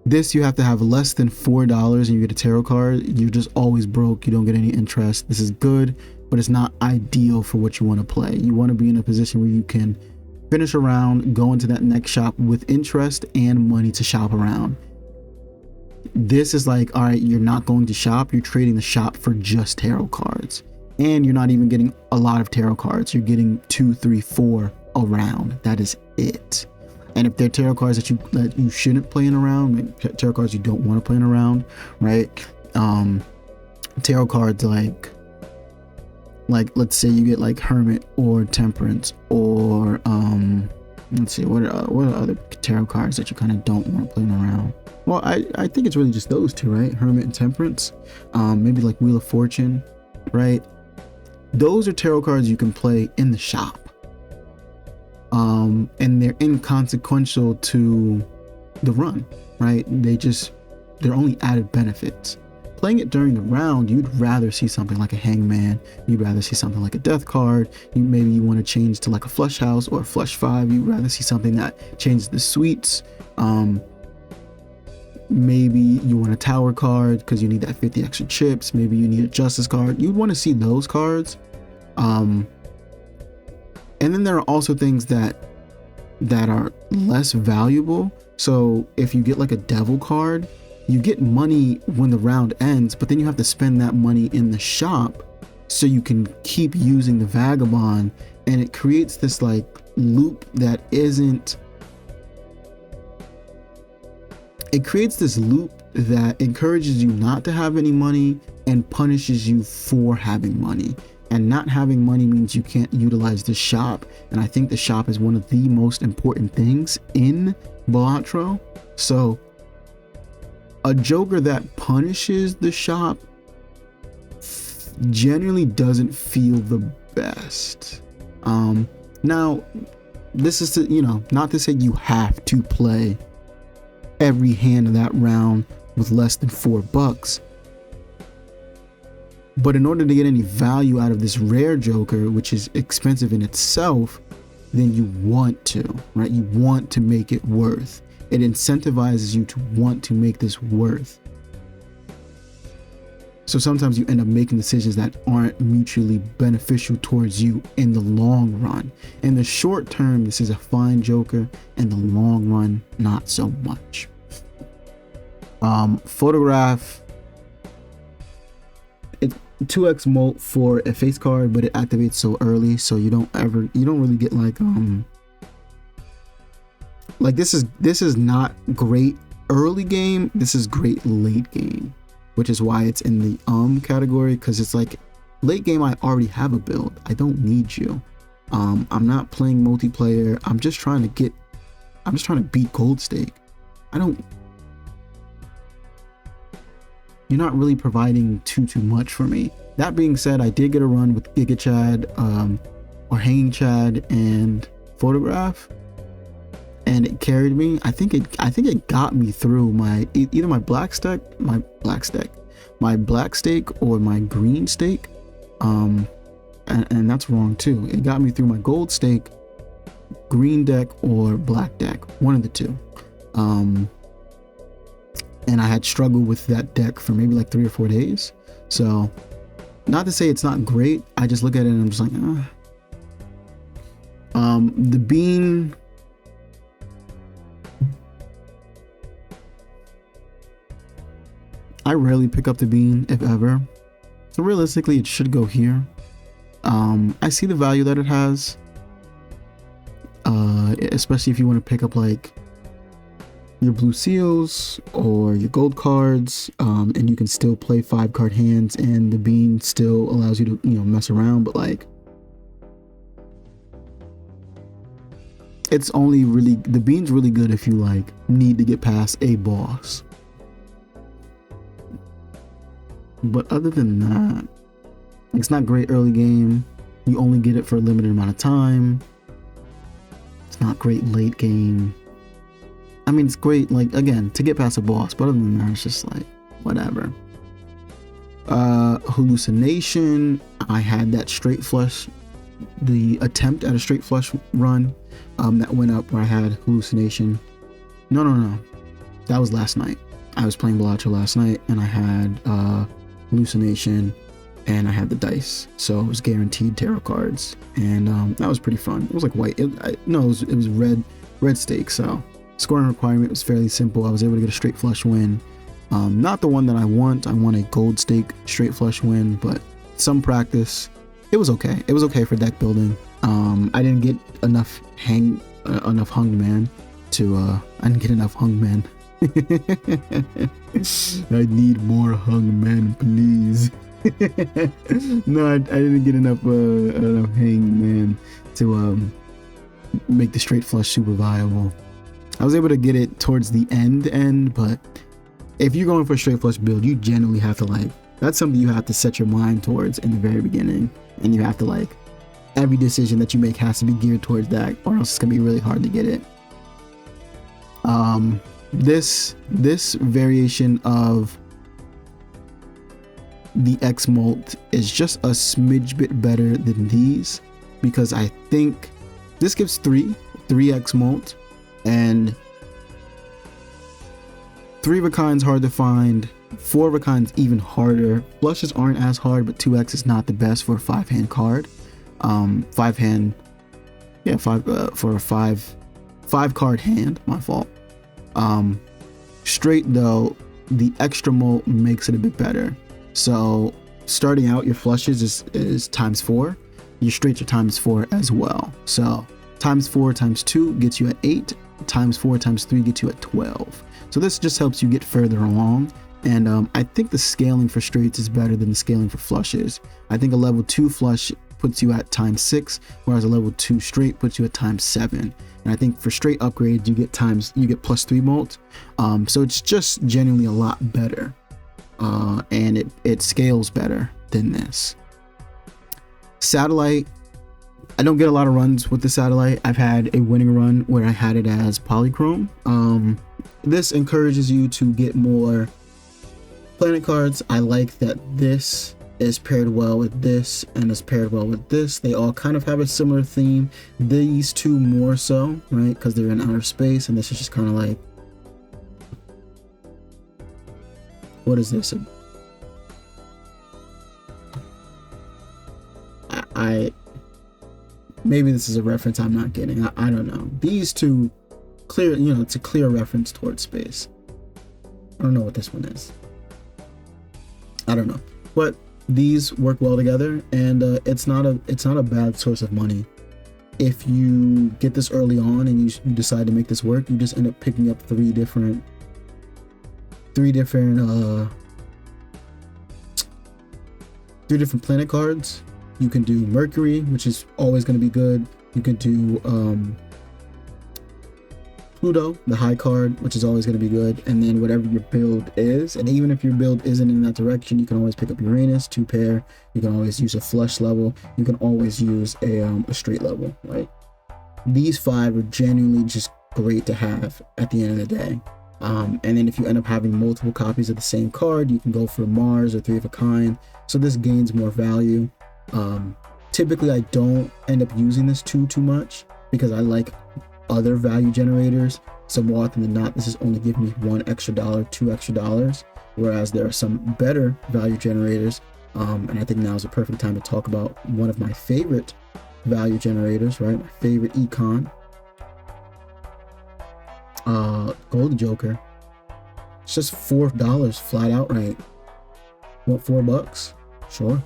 this, you have to have less than $4 and you get a tarot card. You're just always broke. You don't get any interest. This is good, but it's not ideal for what you want to play. You want to be in a position where you can finish a round, go into that next shop with interest and money to shop around. This is like, all right, you're not going to shop. You're trading the shop for just tarot cards. And you're not even getting a lot of tarot cards. You're getting 2, 3, 4 a round. That is it. And if they're tarot cards that you shouldn't play in a round, like tarot cards you don't want to play in a round, right? Tarot cards like let's say you get like Hermit or Temperance, or let's see, what are other tarot cards that you kind of don't want to play in a round? Well, I think it's really just those two, right? Hermit and Temperance. Maybe like Wheel of Fortune, right? Those are tarot cards you can play in the shop. And they're inconsequential to the run, right? They're only added benefits. Playing it during the round, you'd rather see something like a Hangman. You'd rather see something like a Death card. Maybe you want to change to like a Flush House or a Flush 5. You'd rather see something that changes the suites. Maybe you want a Tower card because you need that 50 extra chips. Maybe you need a Justice card. You'd want to see those cards. And then there are also things that are less valuable. So if you get like a Devil card, you get money when the round ends, but then you have to spend that money in the shop so you can keep using the Vagabond, and it creates this like loop that isn't. It creates this loop that encourages you not to have any money and punishes you for having money. And not having money means you can't utilize the shop. And I think the shop is one of the most important things in Balatro. So a Joker that punishes the shop generally doesn't feel the best. Now, this is not to say you have to play every hand of that round with less than $4. But in order to get any value out of this rare Joker, which is expensive in itself, then you want to, right? You want to make it worth. It incentivizes you to want to make this worth. So sometimes you end up making decisions that aren't mutually beneficial towards you in the long run. In the short term, this is a fine Joker. In the long run, not so much. Photograph. 2x molt for a face card, but it activates so early, so you don't really get like this is not great early game. This is great late game, which is why it's in the category, because it's like late game I already have a build. I don't need you. I'm not playing multiplayer. I'm just trying to beat Gold Stake. You're not really providing too much for me. That being said, I did get a run with Giga Chad, or Hanging Chad and Photograph, and it carried me. I think it got me through either my black stake or my green stake. And that's wrong too. It got me through my gold stake, green deck, or black deck, one of the two. And I had struggled with that deck for maybe like 3 or 4 days. So not to say it's not great. I just look at it and I'm just like, the bean. I rarely pick up the bean, if ever. So realistically, it should go here. I see the value that it has. Especially if you want to pick up like your blue seals or your gold cards, and you can still play 5-card hands, and the bean still allows you to mess around. But like, it's only really, the bean's really good if you like need to get past a boss. But other than that, It's not great early game. You only get it for a limited amount of time. It's not great late game. I mean, it's great, like, again, to get past a boss, but other than that, it's just like, whatever. Hallucination, I had that straight flush, the attempt at a straight flush run that went up where I had hallucination. No. That was last night. I was playing Balatro last night, and I had hallucination, and I had the dice, so it was guaranteed tarot cards, and that was pretty fun. It was like white. It was red stake. So scoring requirement was fairly simple. I was able to get a straight flush win. Not the one that I want. I want a gold stake straight flush win, but some practice. It was okay. It was okay for deck building. I didn't get enough hunged man to. I didn't get enough hunged man. I need more hung men, please. No, I didn't get enough hanged man to make the straight flush super viable. I was able to get it towards the end, but if you're going for a straight flush build, you generally have to, like, that's something you have to set your mind towards in the very beginning, and you have to, like, every decision that you make has to be geared towards that, or else it's gonna be really hard to get it. This variation of the X Molt is just a smidge bit better than these, because I think this gives three X Molt, and 3 of a kind's hard to find, 4 of a kind's even harder. Flushes aren't as hard, but 2X is not the best for a 5-hand card. For a 5 card hand, my fault. Straight though, the extra molt makes it a bit better. So starting out, your flushes is times 4, your straights are times 4 as well. So times 4 times 2 gets you at 8, times 4 times 3 gets you at 12. So this just helps you get further along. And I think the scaling for straights is better than the scaling for flushes. I think a level 2 flush puts you at times 6, whereas a level 2 straight puts you at times 7. And I think for straight upgrades, you get +3 molt. So it's just genuinely a lot better. And it scales better than this. Satellite, I don't get a lot of runs with the satellite. I've had a winning run where I had it as polychrome. This encourages you to get more planet cards. I like that this is paired well with this and is paired well with this. They all kind of have a similar theme. These two more so, right? Because they're in outer space, and this is just kind of like, what is this? Maybe this is a reference I'm not getting. I don't know. These two, clear, it's a clear reference towards space. I don't know what this one is. I don't know, but these work well together, and it's not a bad source of money. If you get this early on and you decide to make this work, you just end up picking up three different planet cards. You can do Mercury, which is always going to be good. You can do Pluto, the high card, which is always going to be good, and then whatever your build is. And even if your build isn't in that direction, you can always pick up Uranus, 2 pair. You can always use a flush level. You can always use a straight level, right? These 5 are genuinely just great to have at the end of the day. And then if you end up having multiple copies of the same card, you can go for Mars or 3 of a kind. So this gains more value. Typically I don't end up using this too much because I like other value generators. So more often than not, this is only giving me $1 extra, $2 extra, whereas there are some better value generators. And I think now is a perfect time to talk about one of my favorite value generators, right? My favorite econ, Gold Joker. It's just $4 flat out, right? Want $4? Sure.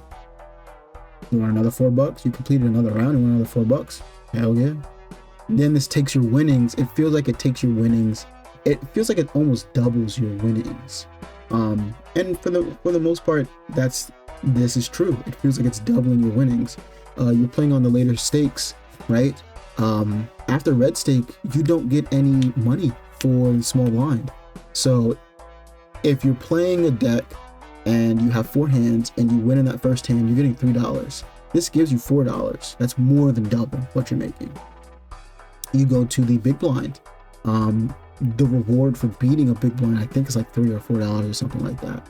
You want another $4? You completed another round. You want another $4? Hell yeah. Then this takes your winnings. It feels like it takes your winnings. It feels like it almost doubles your winnings. And for the most part, this is true. It feels like it's doubling your winnings. You're playing on the later stakes, right? After red stake, you don't get any money for the small blind. So if you're playing a deck and you have 4 hands and you win in that first hand, you're getting $3. This gives you $4. That's more than double what you're making. You go to the big blind. The reward for beating a big blind, I think, is like $3 or $4 or something like that.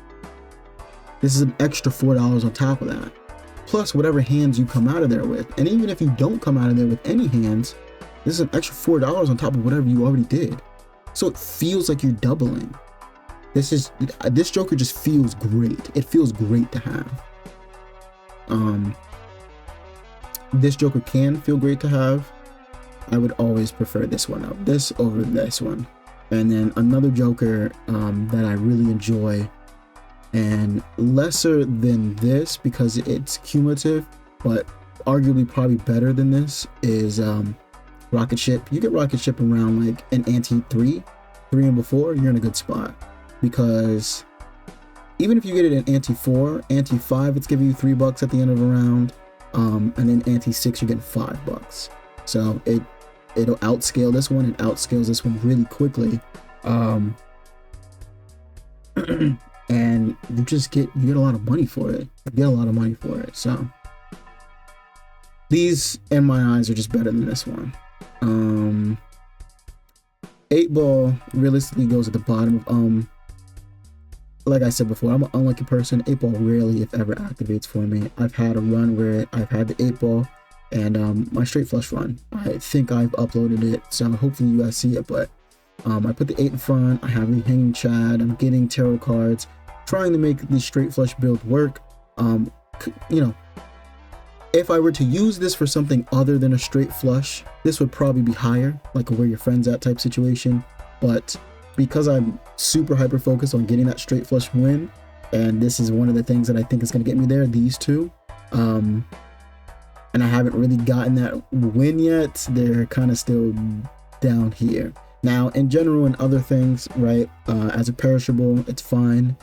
This is an extra $4 on top of that, plus whatever hands you come out of there with. And even if you don't come out of there with any hands, this is an extra $4 on top of whatever you already did. So it feels like you're doubling. This joker just feels great. It feels great to have. This joker can feel great to have. I would always prefer this one up, this over this one. And then another joker that I really enjoy, and lesser than this because it's cumulative, but arguably probably better than this, is rocket ship. You get rocket ship around like an ante 3 and before, you're in a good spot, because even if you get it in ante 4, ante 5, it's giving you $3 at the end of a round, and then ante 6 you're getting $5. So it'll outscale this one. It outscales this one really quickly, and you get a lot of money for it. So these, in my eyes, are just better than this one. 8 ball realistically goes at the bottom of like I said before, I'm an unlucky person. 8 ball rarely, if ever, activates for me. I've had a run where I've had the 8 ball and my straight flush run. I think I've uploaded it, so hopefully you guys see it. But I put the 8 in front. I have the hanging Chad. I'm getting tarot cards, trying to make the straight flush build work. You know, if I were to use this for something other than a straight flush, this would probably be higher, like a where your friends at type situation. But because I'm super hyper focused on getting that straight flush win, and this is one of the things that I think is going to get me there, these two, and I haven't really gotten that win yet, they're kind of still down here. Now, in general and other things, right, as a perishable, it's fine.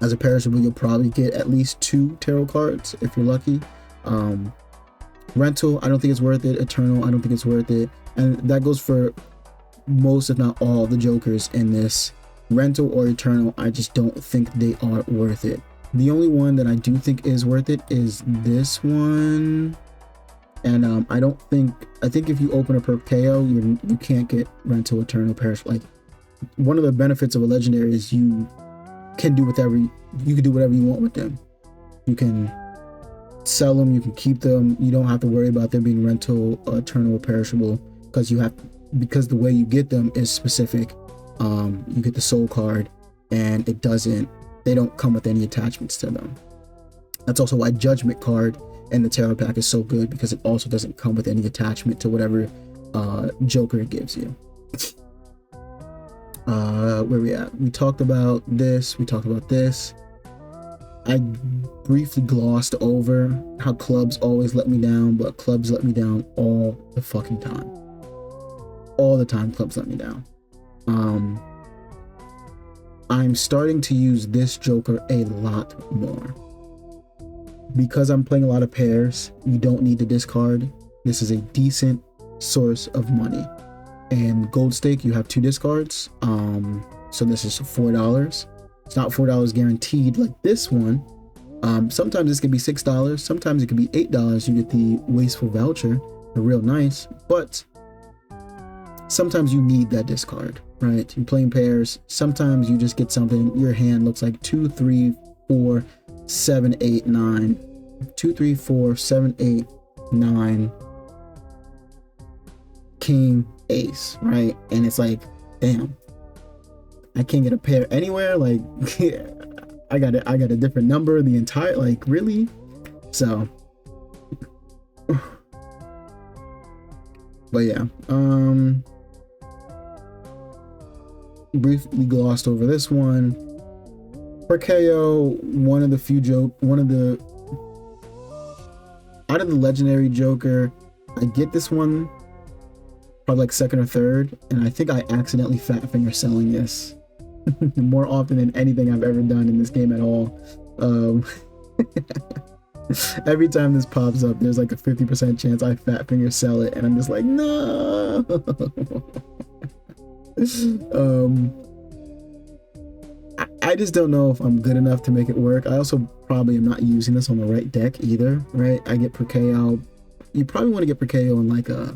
As a perishable, you'll probably get at least 2 tarot cards if you're lucky. Rental, I don't think it's worth it. Eternal, I don't think it's worth it. And that goes for most, if not all, the jokers in this. Rental or Eternal, I just don't think they are worth it. The only one that I do think is worth it is this one. And I think if you open a perp KO, you can't get Rental, Eternal, Perish. Like, one of the benefits of a legendary is you can do whatever you want with them. You can sell them, you can keep them. You don't have to worry about them being rental, eternal, or perishable, because the way you get them is specific. You get the soul card, and they don't come with any attachments to them. That's also why Judgment card and the tarot pack is so good, because it also doesn't come with any attachment to whatever joker it gives you. Where we at? We talked about this. I briefly glossed over how clubs always let me down, but clubs let me down all the fucking time. All the time clubs let me down. I'm starting to use this joker a lot more. Because I'm playing a lot of pairs, you don't need to discard. This is a decent source of money. And gold stake, you have 2 discards. So this is $4. It's not $4 guaranteed like this one. Sometimes this could be $6. Sometimes it could be $8. You get the wasteful voucher. They're real nice, but sometimes you need that discard, right? You're playing pairs. Sometimes you just get something. Your hand looks like 2, 3, 4, 7, 8, 9. 2, 3, 4, 7, 8, 9. King, ace, right? And it's like, damn, I can't get a pair anywhere. Like, I got a different number the entire, like, really? So but yeah, briefly glossed over this one. For KO, out of the legendary joker, I get this one probably like second or third, and I think I accidentally fat finger selling this more often than anything I've ever done in this game at all. Every time this pops up, there's like a 50% chance I fat finger sell it, and I'm just like, no. I just don't know if I'm good enough to make it work. I also probably am not using this on the right deck either, right? I get Prekeo. You probably want to get Prekeo on like a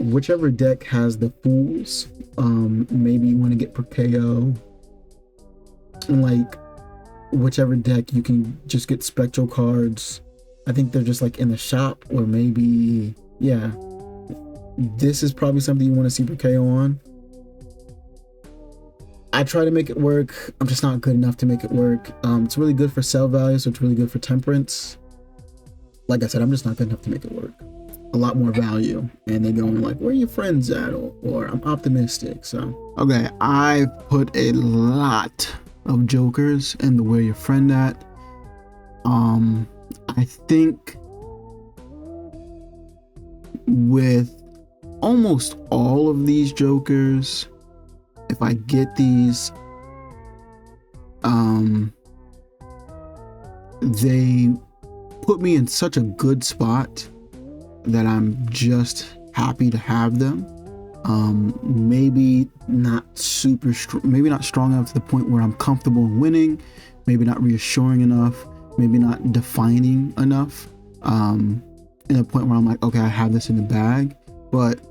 whichever deck has the Fools. Maybe you want to get Prekeo and like whichever deck you can just get Spectral cards. I think they're just like in the shop, or maybe, yeah. This is probably something you want to see Prekeo on. I try to make it work. I'm just not good enough to make it work. It's really good for sell value, so it's really good for temperance. Like I said, I'm just not good enough to make it work. A lot more value, and they going like, where are your friends at? Or I'm optimistic. So okay, I put a lot of jokers in the where your friend at. I think with almost all of these jokers, if I get these, they put me in such a good spot that I'm just happy to have them. Maybe not super strong, maybe not strong enough to the point where I'm comfortable in winning, maybe not reassuring enough, maybe not defining enough, in a point where I'm like, okay, I have this in the bag. But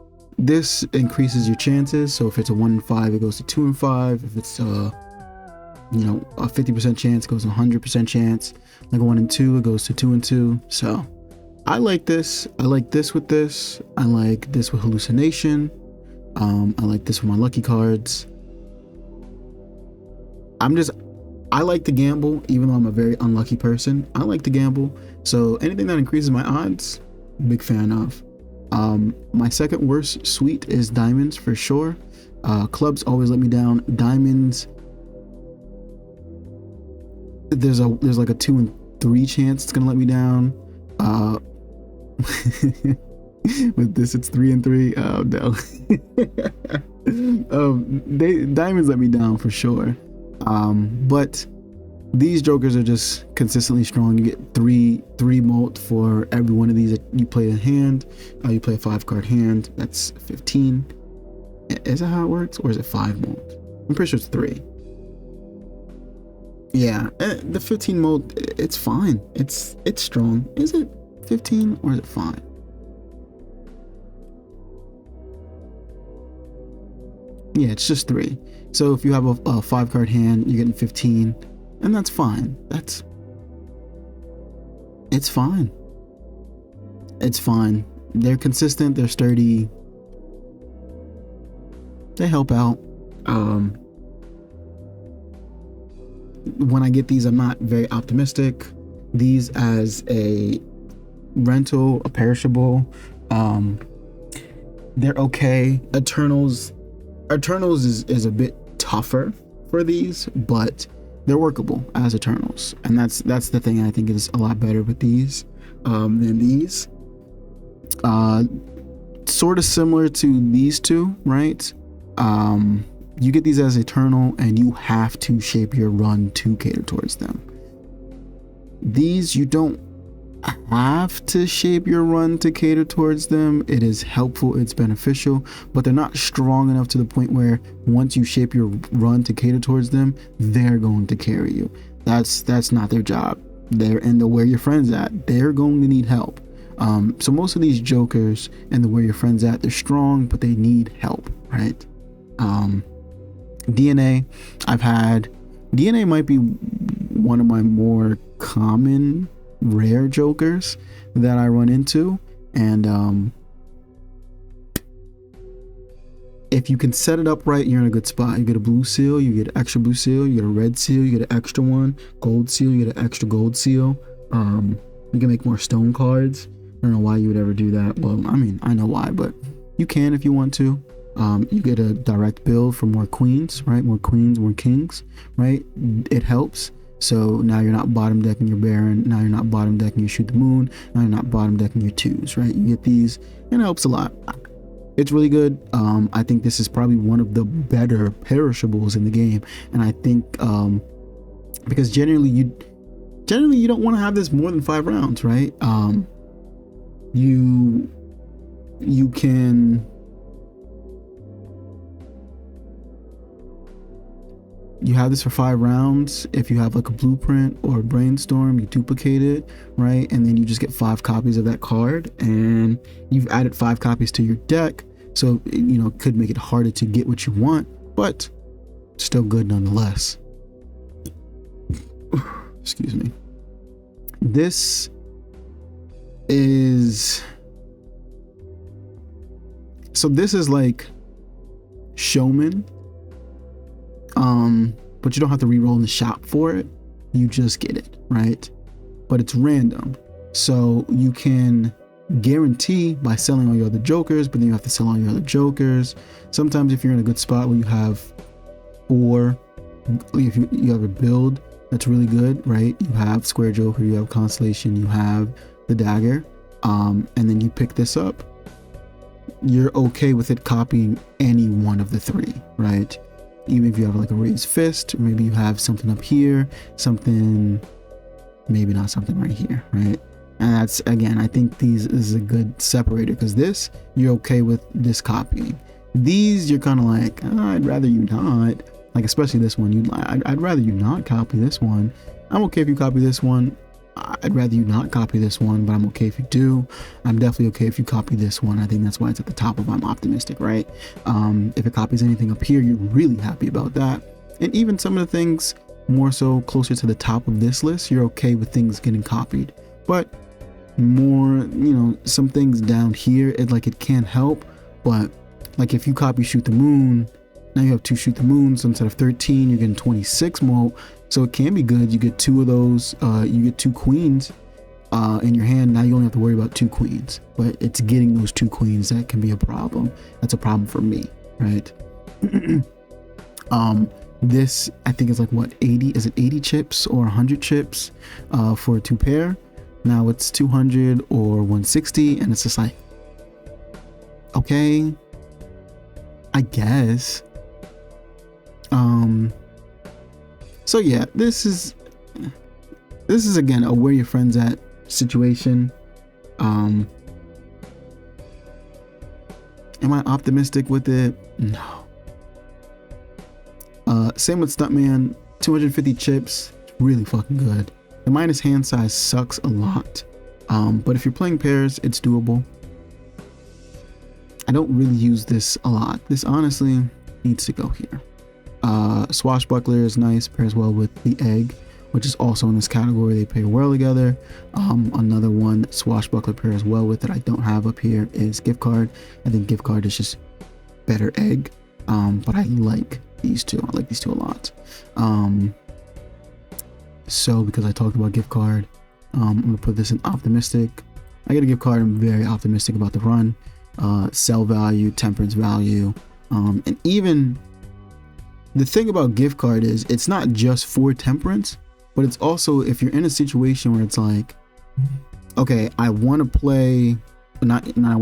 this increases your chances. So if it's a 1 in 5, it goes to 2 in 5. If it's a 50% chance, it goes to 100% chance. Like a 1 in 2, it goes to 2 in 2. So I like this. I like this with this. I like this with hallucination. I like this with my lucky cards. I like to gamble, even though I'm a very unlucky person. I like to gamble. So anything that increases my odds, big fan of. My second worst suite is diamonds for sure. Clubs always let me down. Diamonds, there's like a 2 in 3 chance it's gonna let me down. With this, it's 3 in 3. Oh no. Diamonds let me down for sure. But these jokers are just consistently strong. You get three molt for every one of these that you play a hand. You play a 5-card hand. That's 15. Is that how it works, or is it 5 molt? I'm pretty sure it's 3. Yeah, the 15 molt, it's fine. It's strong. Is it 15 or is it 5? Yeah, it's just 3. So if you have a 5-card hand, you're getting 15, and that's fine. It's fine. It's fine. They're consistent. They're sturdy. They help out. When I get these, I'm not very optimistic. These as a rental, a perishable, they're okay. Eternals is a bit tougher for these, but they're workable as Eternals, and that's the thing I think is a lot better with these than these. Sort of similar to these two, right? You get these as Eternal, and you have to shape your run to cater towards them. These, you don't have to shape your run to cater towards them. It is helpful, it's beneficial, but they're not strong enough to the point where once you shape your run to cater towards them, they're going to carry you. That's not their job. They're in the where your friends at. They're going to need help. So most of these jokers and the where your friends at, they're strong, but they need help, right? DNA, DNA might be one of my more common rare jokers that I run into, and if you can set it up right, you're in a good spot. You get a blue seal, you get an extra blue seal, you get a red seal, you get an extra one, gold seal, you get an extra gold seal. You can make more stone cards. I don't know why you would ever do that. Well, I mean, I know why, but you can if you want to. You get a direct build for more queens, right? More queens, more kings, right? It helps. So now you're not bottom decking your Baron. Now you're not bottom decking your Shoot the Moon. Now you're not bottom decking your 2s, right? You get these, and it helps a lot. It's really good. I think this is probably one of the better perishables in the game, and I think because generally you don't want to have this more than 5 rounds, right? You you can You have this for 5 rounds. If you have like a blueprint or a brainstorm, you duplicate it, right? And then you just get 5 copies of that card, and you've added 5 copies to your deck. So, you know, it could make it harder to get what you want, but still good nonetheless. Excuse me. This is like Showman. But you don't have to re-roll in the shop for it. You just get it, right? But it's random. So you can guarantee by selling all your other jokers, but then you have to sell all your other jokers. Sometimes if you're in a good spot where you have 4, if you have a build that's really good, right? You have Square Joker, you have Constellation, you have the Dagger, and then you pick this up. You're okay with it copying any one of the 3, right? Even if you have like a raised fist, or maybe you have something up here, something, maybe not something right here, right? And that's, again, I think this is a good separator, because this, you're okay with this copying. These, you're kind of like, I'd rather you not. Like, especially this one, I'd rather you not copy this one. I'm okay if you copy this one. I'd rather you not copy this one, but I'm okay if you do. I'm definitely okay if you copy this one. I think that's why it's at the top of I'm optimistic, right? If it copies anything up here, you're really happy about that. And even some of the things more so closer to the top of this list, you're okay with things getting copied. But more, you know, some things down here, it can't help. But like if you copy Shoot the Moon, now you have 2 Shoot the Moons. So instead of 13, you're getting 26 more. So it can be good. You get 2 of those. You get 2 queens in your hand. Now you only have to worry about 2 queens. But it's getting those 2 queens that can be a problem. That's a problem for me, right? This I think is like what, 80? Is it 80 chips or 100 chips for a 2 pair? Now it's 200 or 160, and it's just like, okay, I guess. So yeah, this is again a where your friends at situation. Am I optimistic with it? No. Same with Stuntman, 250 chips, really fucking good. The minus hand size sucks a lot, but if you're playing pairs, it's doable. I don't really use this a lot. This honestly needs to go here. Swashbuckler is nice, pairs well with the Egg, which is also in this category. They pair well together. Another one that Swashbuckler pairs well with that I don't have up here is Gift Card. I think Gift Card is just better Egg, but I like these two. I like these two a lot. So because I talked about Gift Card, I'm gonna put this in optimistic. I get a Gift Card. I'm very optimistic about the run. Sell value, temperance value, and even the thing about Gift Card is it's not just for temperance, but it's also if you're in a situation where it's like, okay, I want to play, I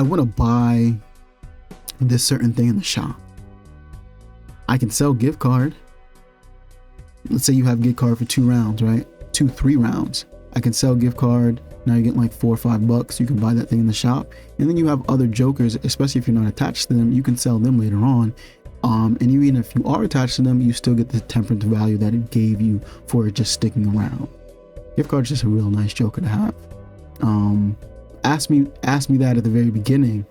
want to buy this certain thing in the shop. I can sell Gift Card. Let's say you have Gift Card for 2 rounds, right? 2-3 rounds. I can sell Gift Card. Now you get like $4 or $5. You can buy that thing in the shop, and then you have other jokers, especially if you're not attached to them. You can sell them later on. And even if you are attached to them, you still get the temperance value that it gave you for it just sticking around. Gift Card is just a real nice joker to have. Ask me that at the very beginning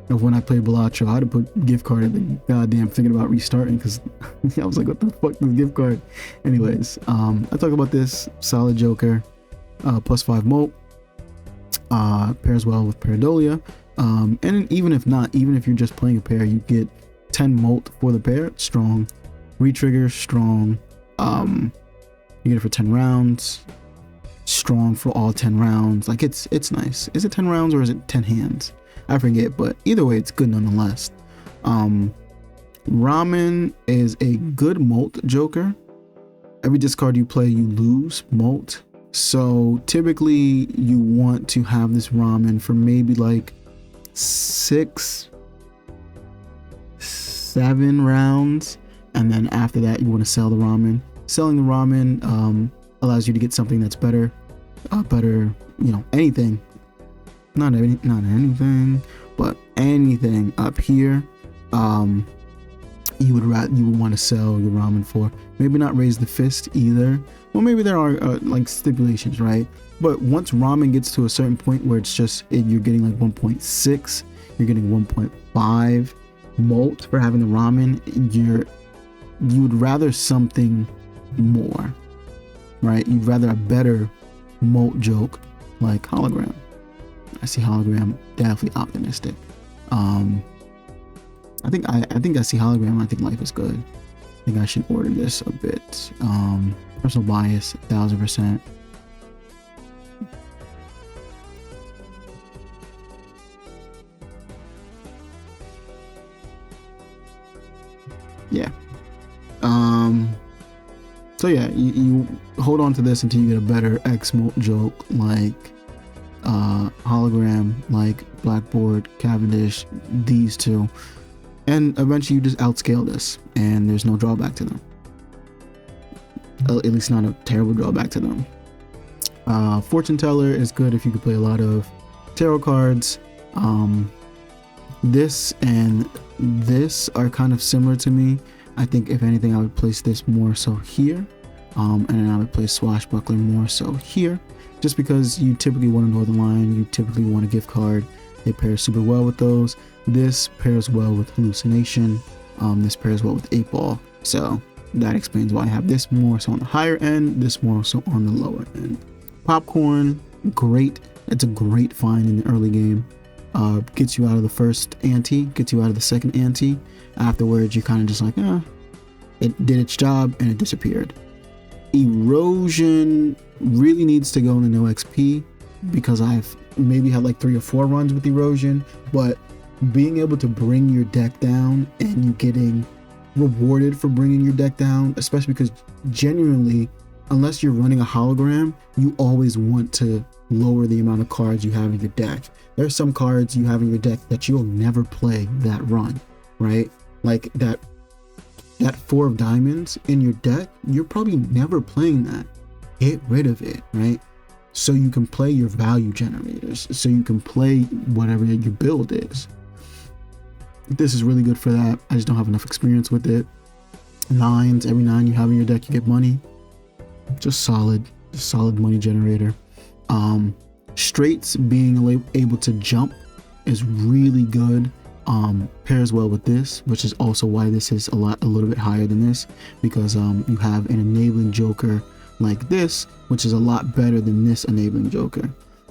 of when I played Balatro. I'd have put Gift Card at the goddamn thinking about restarting, because I was like, what the fuck is Gift Card? Anyways, I talk about this solid joker, +5 molt. Pairs well with Paradolia, and even if not, even if you're just playing a pair, you get 10 molt for the pair. Strong retrigger, strong. You get it for 10 rounds, strong for all 10 rounds. Like it's nice. Is it 10 rounds or is it 10 hands? I forget, but either way it's good nonetheless. Ramen is a good molt joker. Every discard you play, you lose molt. So typically you want to have this ramen for maybe like 6-7 rounds, and then after that you want to sell the ramen. Selling the ramen allows you to get something that's better, you know, anything, not anything, but anything up here you would want to sell your ramen for. Maybe not raise the fist either. Well, maybe there are like stipulations, right? But once ramen gets to a certain point where it's just you're getting like 1.6, you're getting 1.5 molt for having the ramen, you would rather something more, right? You'd rather a better molt joke like hologram. I see hologram, definitely optimistic. I think I see hologram. I think life is good. I think I should order this a bit. Personal bias, 1000%. Yeah. So yeah, you hold on to this until you get a better X-Molt joke like hologram, like Blackboard, Cavendish, these two, and eventually you just outscale this, and there's no drawback to them. At least not a terrible drawback to them. Fortune Teller is good if you could play a lot of tarot cards. This and this are kind of similar to me. I think if anything, I would place this more so here, and then I would place Swashbuckler more so here, just because you typically want a Northern Lion, you typically want a gift card. They pair super well with those. This pairs well with Hallucination. This pairs well with 8 Ball. So that explains why I have this more so on the higher end, this more so on the lower end. Popcorn, great. It's a great find in the early game. Gets you out of the first ante, gets you out of the second ante. Afterwards, you're kind of just like, it did its job and it disappeared. Erosion really needs to go in the no XP because I've maybe had like 3 or 4 runs with Erosion, but being able to bring your deck down and you getting rewarded for bringing your deck down, especially because genuinely, unless you're running a hologram, you always want to lower the amount of cards you have in your deck. There's some cards you have in your deck that you'll never play that run, right? Like that 4 of diamonds in your deck, you're probably never playing that. Get rid of it, right? So you can play your value generators, so you can play whatever your build is. This is really good for that. I just don't have enough experience with it. 9s, every 9 you have in your deck, you get money. Just solid money generator. Straights being able to jump is really good. Pairs well with this, which is also why this is a little bit higher than this, because you have an enabling joker like this, which is a lot better than this enabling joker.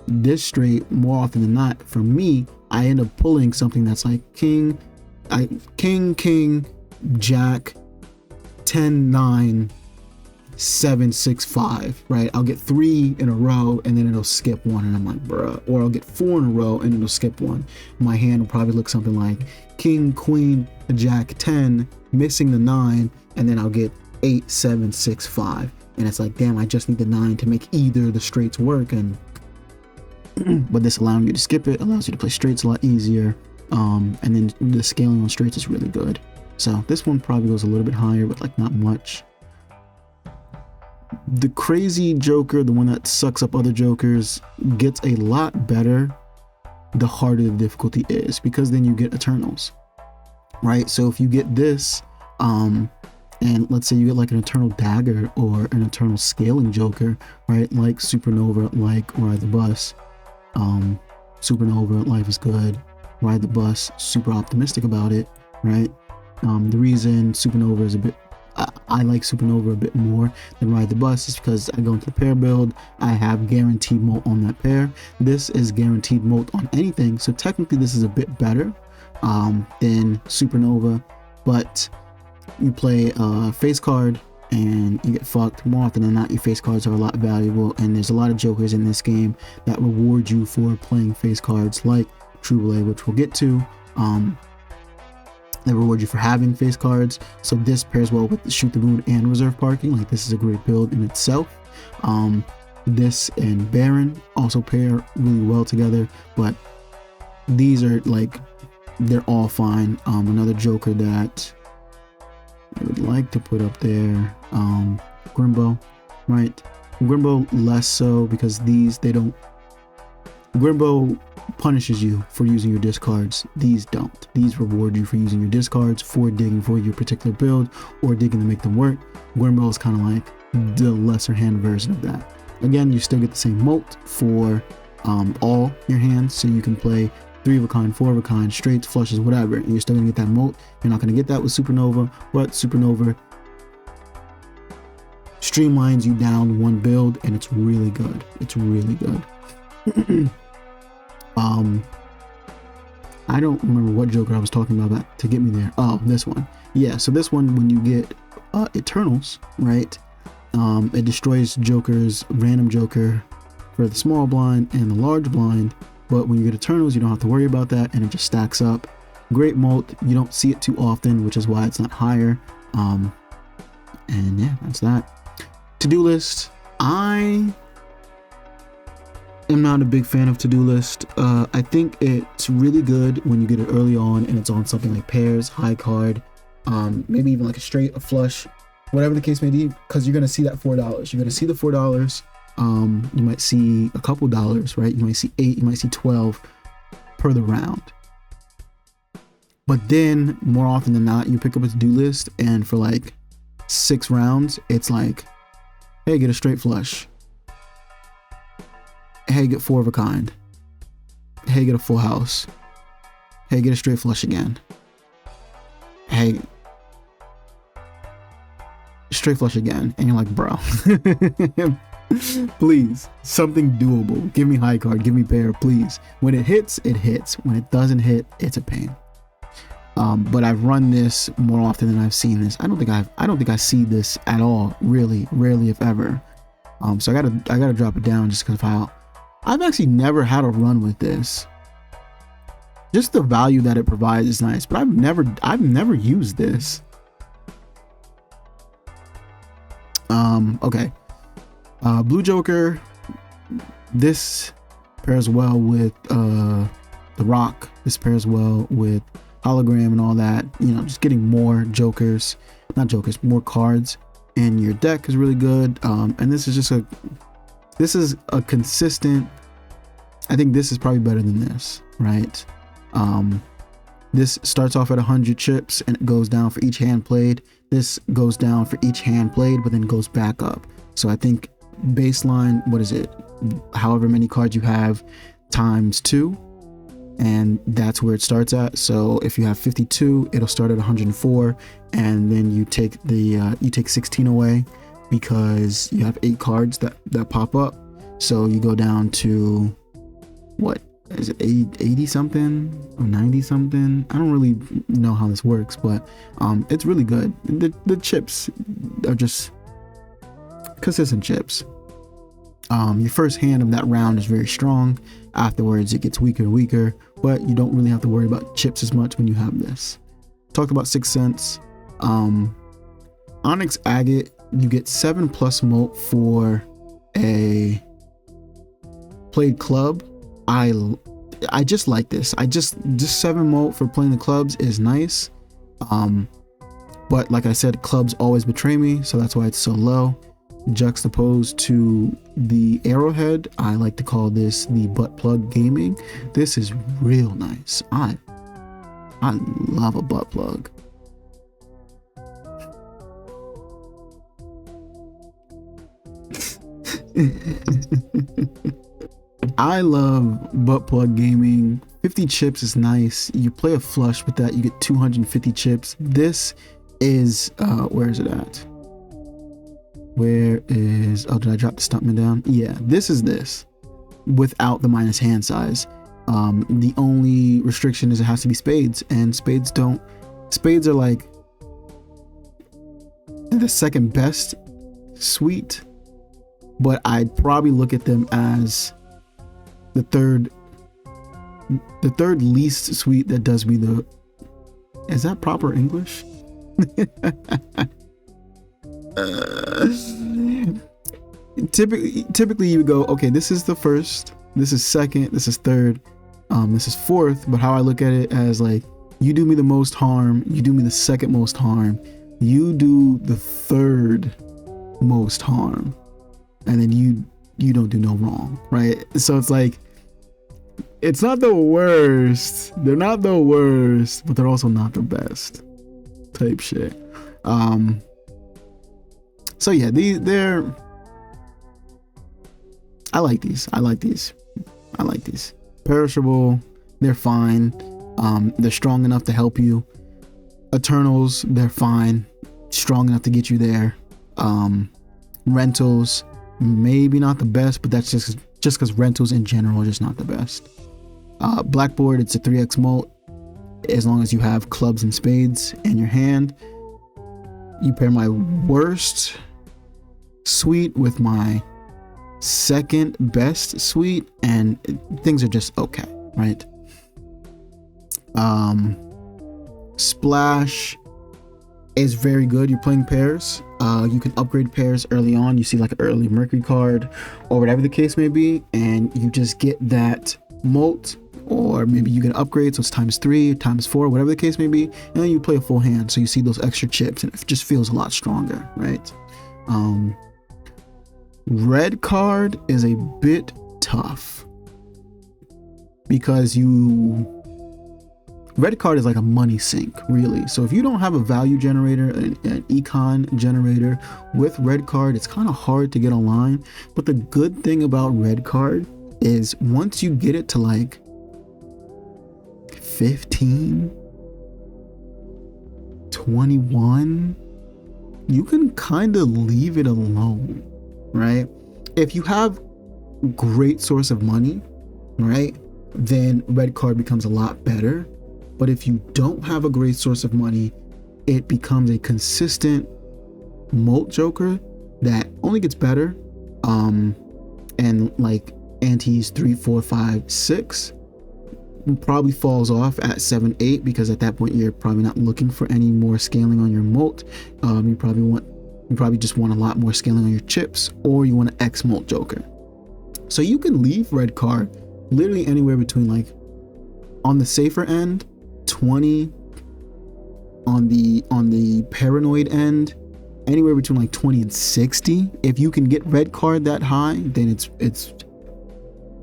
This straight, more often than not, for me, I end up pulling something that's like king, jack, 10, 9, 7, 6, 5, right? I'll get 3 in a row and then it'll skip 1 and I'm like, bruh. Or I'll get 4 in a row and it'll skip 1. My hand will probably look something like king, queen, jack, 10, missing the 9, and then I'll get 8, 7, 6, 5. And it's like, damn, I just need the 9 to make either of the straights work. And but this allowing you to skip it allows you to play straights a lot easier. And then the scaling on straights is really good. So this one probably goes a little bit higher, but like not much. The crazy joker, the one that sucks up other jokers, gets a lot better the harder the difficulty is, because then you get Eternals, right? So if you get this, and let's say you get like an Eternal Dagger or an Eternal Scaling Joker, right? Like Supernova, like Ride the Bus. Supernova, Life is Good. Ride the Bus, super optimistic about it, right? The reason Supernova is a bit, I like Supernova a bit more than Ride the Bus is because I go into the pair build, I have guaranteed molt on that pair. This is guaranteed molt on anything, so technically this is a bit better than Supernova, but you play a face card and you get fucked. More often than not, your face cards are a lot valuable, and there's a lot of jokers in this game that reward you for playing face cards, like Trouble, which we'll get to. They reward you for having face cards, so this pairs well with the Shoot the Moon and Reserve Parking. Like, this is a great build in itself. This and Baron also pair really well together, but these are like, they're all fine. Another joker that I would like to put up there, Grimbo, right? Grimbo less so, because these, they don't Grimbo punishes you for using your discards. These don't. These reward you for using your discards, for digging for your particular build, or digging to make them work. Grimbo is kind of like the lesser hand version of that. Again, you still get the same moat for all your hands, so you can play 3 of a kind, 4 of a kind, straights, flushes, whatever, and you're still gonna get that moat. You're not gonna get that with Supernova, but Supernova streamlines you down one build, and it's really good. It's really good. I don't remember what Joker I was talking about to get me there. Oh, this one. Yeah, so this one, when you get Eternals, right, it destroys Joker's random Joker for the small blind and the large blind, but when you get Eternals, you don't have to worry about that, and it just stacks up. Great moat. You don't see it too often, which is why it's not higher. And yeah, that's that. To-do list. I am not a big fan of to-do list. I think it's really good when you get it early on and it's on something like pairs, high card, maybe even like a straight, a flush, whatever the case may be, because you're going to see that $4. You're going to see the $4. You might see a couple dollars, right? You might see 8, you might see 12 per the round. But then more often than not, you pick up a to-do list, and for like 6 rounds, it's like, hey, get a straight flush. Hey, get 4 of a kind. Hey, get a full house. Hey, get a straight flush again. Hey, straight flush again. And you're like, bro, please, something doable. Give me high card, give me pair, please. When it hits, it hits. When it doesn't hit, it's a pain. But I've run this more often than I've seen this. I don't think I see this at all, really, rarely if ever. So I gotta drop it down just because I've actually never had a run with this. Just the value that it provides is nice, but I've never used this. Okay. Blue Joker. This pairs well with The Rock. This pairs well with Hologram and all that. You know, just getting more Jokers, not Jokers, more cards in your deck is really good. And this is a consistent. I think this is probably better than this, right? This starts off at 100 chips and it goes down for each hand played. This goes down for each hand played, but then goes back up. So I think baseline, what is it? However many cards you have times 2. And that's where it starts at. So if you have 52, it'll start at 104, and then you take 16 away because you have 8 cards that pop up. So you go down to, what is it, 80 something or 90 something? I don't really know how this works, but it's really good. The chips are just consistent chips. Your first hand of that round is very strong. Afterwards, it gets weaker and weaker, but you don't really have to worry about chips as much when you have this. Talked about 6 cents. Onyx Agate, you get 7+ moat for a played club. I just like this. Just 7 moat for playing the clubs is nice. But like I said, clubs always betray me, so that's why it's so low. Juxtaposed to the Arrowhead, I like to call this the butt plug gaming. This is real nice. I love a butt plug. I love butt plug gaming. 50 chips is nice. You play a flush with that, you get 250 chips. This is where is it at? Where is, oh, did I drop the Stuntman down? Yeah, this is this without the minus hand size. The only restriction is it has to be spades, and spades are like the second best suite, but I'd probably look at them as the third least suite that does me the, is that proper English? Typically you would go, okay, this is the first, this is second, this is third, this is fourth. But how I look at it as like, you do me the most harm, you do me the second most harm, you do the third most harm, and then you don't do no wrong, right? So it's like, It's not the worst. They're not the worst, but they're also not the best. Type shit. So yeah, they're. I like these. Perishable, they're fine. They're strong enough to help you. Eternals, they're fine. Strong enough to get you there. Rentals, maybe not the best, but that's just because rentals in general are just not the best. Blackboard, it's a 3x mult. As long as you have clubs and spades in your hand. You pair my worst suite with my second best suite, and things are just okay, right? Splash is very good. You're playing pairs. You can upgrade pairs early on. You see like an early Mercury card or whatever the case may be, and you just get that mult, or maybe you get an upgrade, so it's ×3, ×4, whatever the case may be, and then you play a full hand, so you see those extra chips, and it just feels a lot stronger, right? Red card is a bit tough because red card is like a money sink, really. So if you don't have a value generator, an econ generator with red card, it's kind of hard to get online. But the good thing about red card is once you get it to like 15, 21, you can kind of leave it alone, right? If you have great source of money, right, then red card becomes a lot better. But if you don't have a great source of money, it becomes a consistent mult joker that only gets better. And like antes 3, 4, 5, 6 probably falls off at 7, 8, because at that point you're probably not looking for any more scaling on your mult. You probably just want a lot more scaling on your chips, or you want an X mult joker. So you can leave red card literally anywhere between, like, on the safer end 20, on the paranoid end anywhere between like 20 and 60. If you can get red card that high, then it's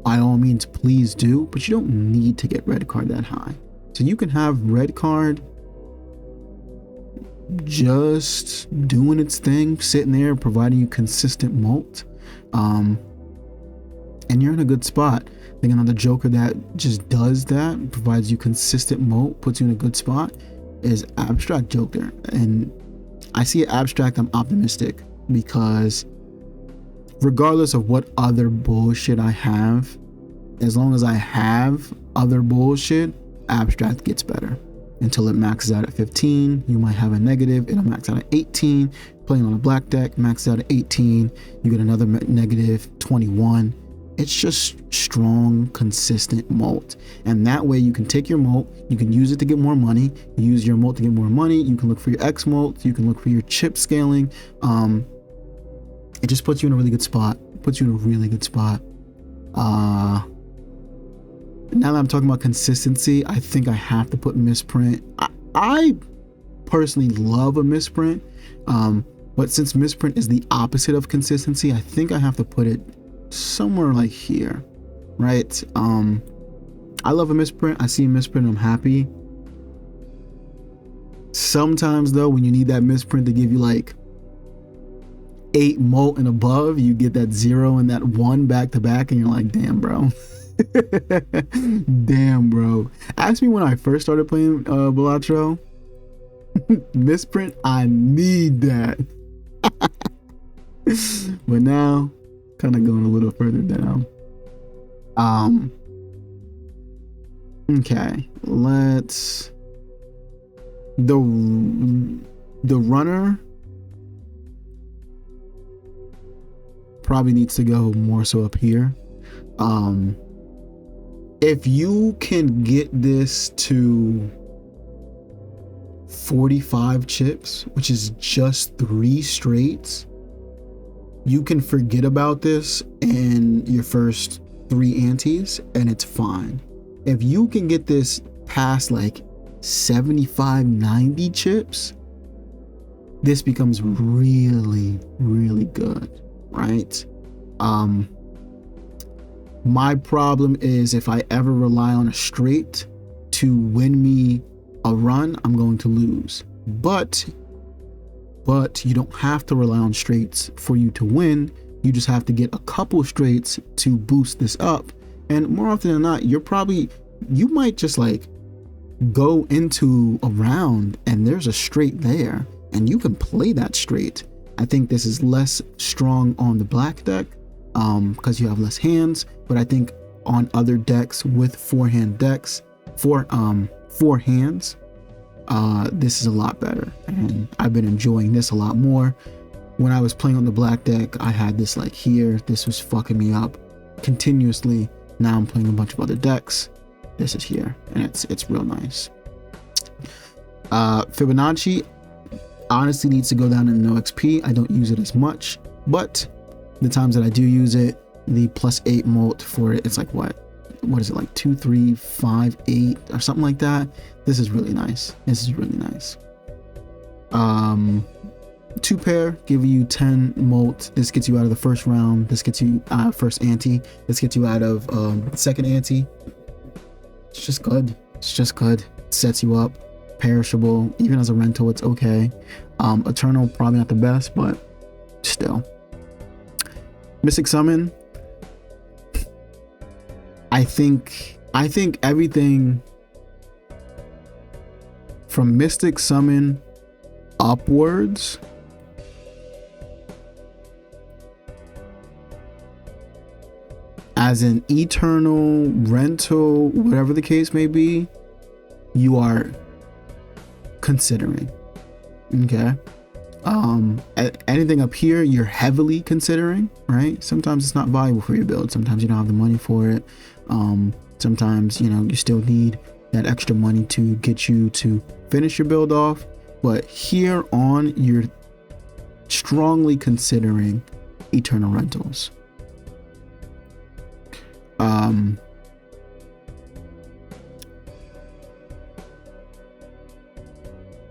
by all means please do, but you don't need to get red card that high. So you can have red card just doing its thing, sitting there providing you consistent mult, and you're in a good spot. I think another joker that just does that, provides you consistent mult, puts you in a good spot, is Abstract Joker. And I see Abstract, I'm optimistic, because regardless of what other bullshit I have, as long as I have other bullshit, Abstract gets better until it maxes out at 15. You might have a negative, it'll max out at 18. Playing on a black deck, maxes out at 18, you get another negative 21. It's just strong, consistent mult. And that way you can take your mult, you can use it to get more money, you use your mult to get more money, you can look for your X mult, you can look for your chip scaling. It just puts you in a really good spot. Now that I'm talking about consistency, I think I have to put misprint. I personally love a misprint, but since misprint is the opposite of consistency, I think I have to put it somewhere like here, right? I love a misprint. I see a misprint, I'm happy. Sometimes though, when you need that misprint to give you like 8 mult and above, you get that 0 and that 1 back to back, and you're like, damn, bro. Damn, bro. Ask me when I first started playing Balatro. Misprint, I need that. But now, kind of going a little further down. Okay, let's the runner probably needs to go more so up here. If you can get this to 45 chips, which is just 3 straights, you can forget about this in your first 3 antes and it's fine. If you can get this past like 75, 90 chips, this becomes really, really good, right? My problem is if I ever rely on a straight to win me a run, I'm going to lose. But you don't have to rely on straights for you to win. You just have to get a couple straights to boost this up. And more often than not, you might just like go into a round and there's a straight there and you can play that straight. I think this is less strong on the black deck because you have less hands, but I think on other decks with four hands, this is a lot better, and I've been enjoying this a lot more. When I was playing on the black deck, I had this like here, this was fucking me up continuously. Now I'm playing a bunch of other decks. This is here, and it's real nice. Fibonacci honestly needs to go down in no XP. I don't use it as much, but the times that I do use it, the +8 molt for it, it's like what is it, like 2, 3, 5, 8 or something like that. This is really nice. This is really nice. 2 pair give you 10 molt. This gets you out of the first round. This gets you first ante. This gets you out of second ante. It's just good. It's just good. It sets you up. Perishable. Even as a rental, it's okay. Eternal, probably not the best, but still. Mystic Summon. I think everything from Mystic Summon upwards as an eternal, rental, whatever the case may be, you are considering. Okay. Anything up here you're heavily considering, right? Sometimes it's not valuable for your build. Sometimes you don't have the money for it. Sometimes, you know, you still need that extra money to get you to finish your build off. But here on, you're strongly considering eternal rentals.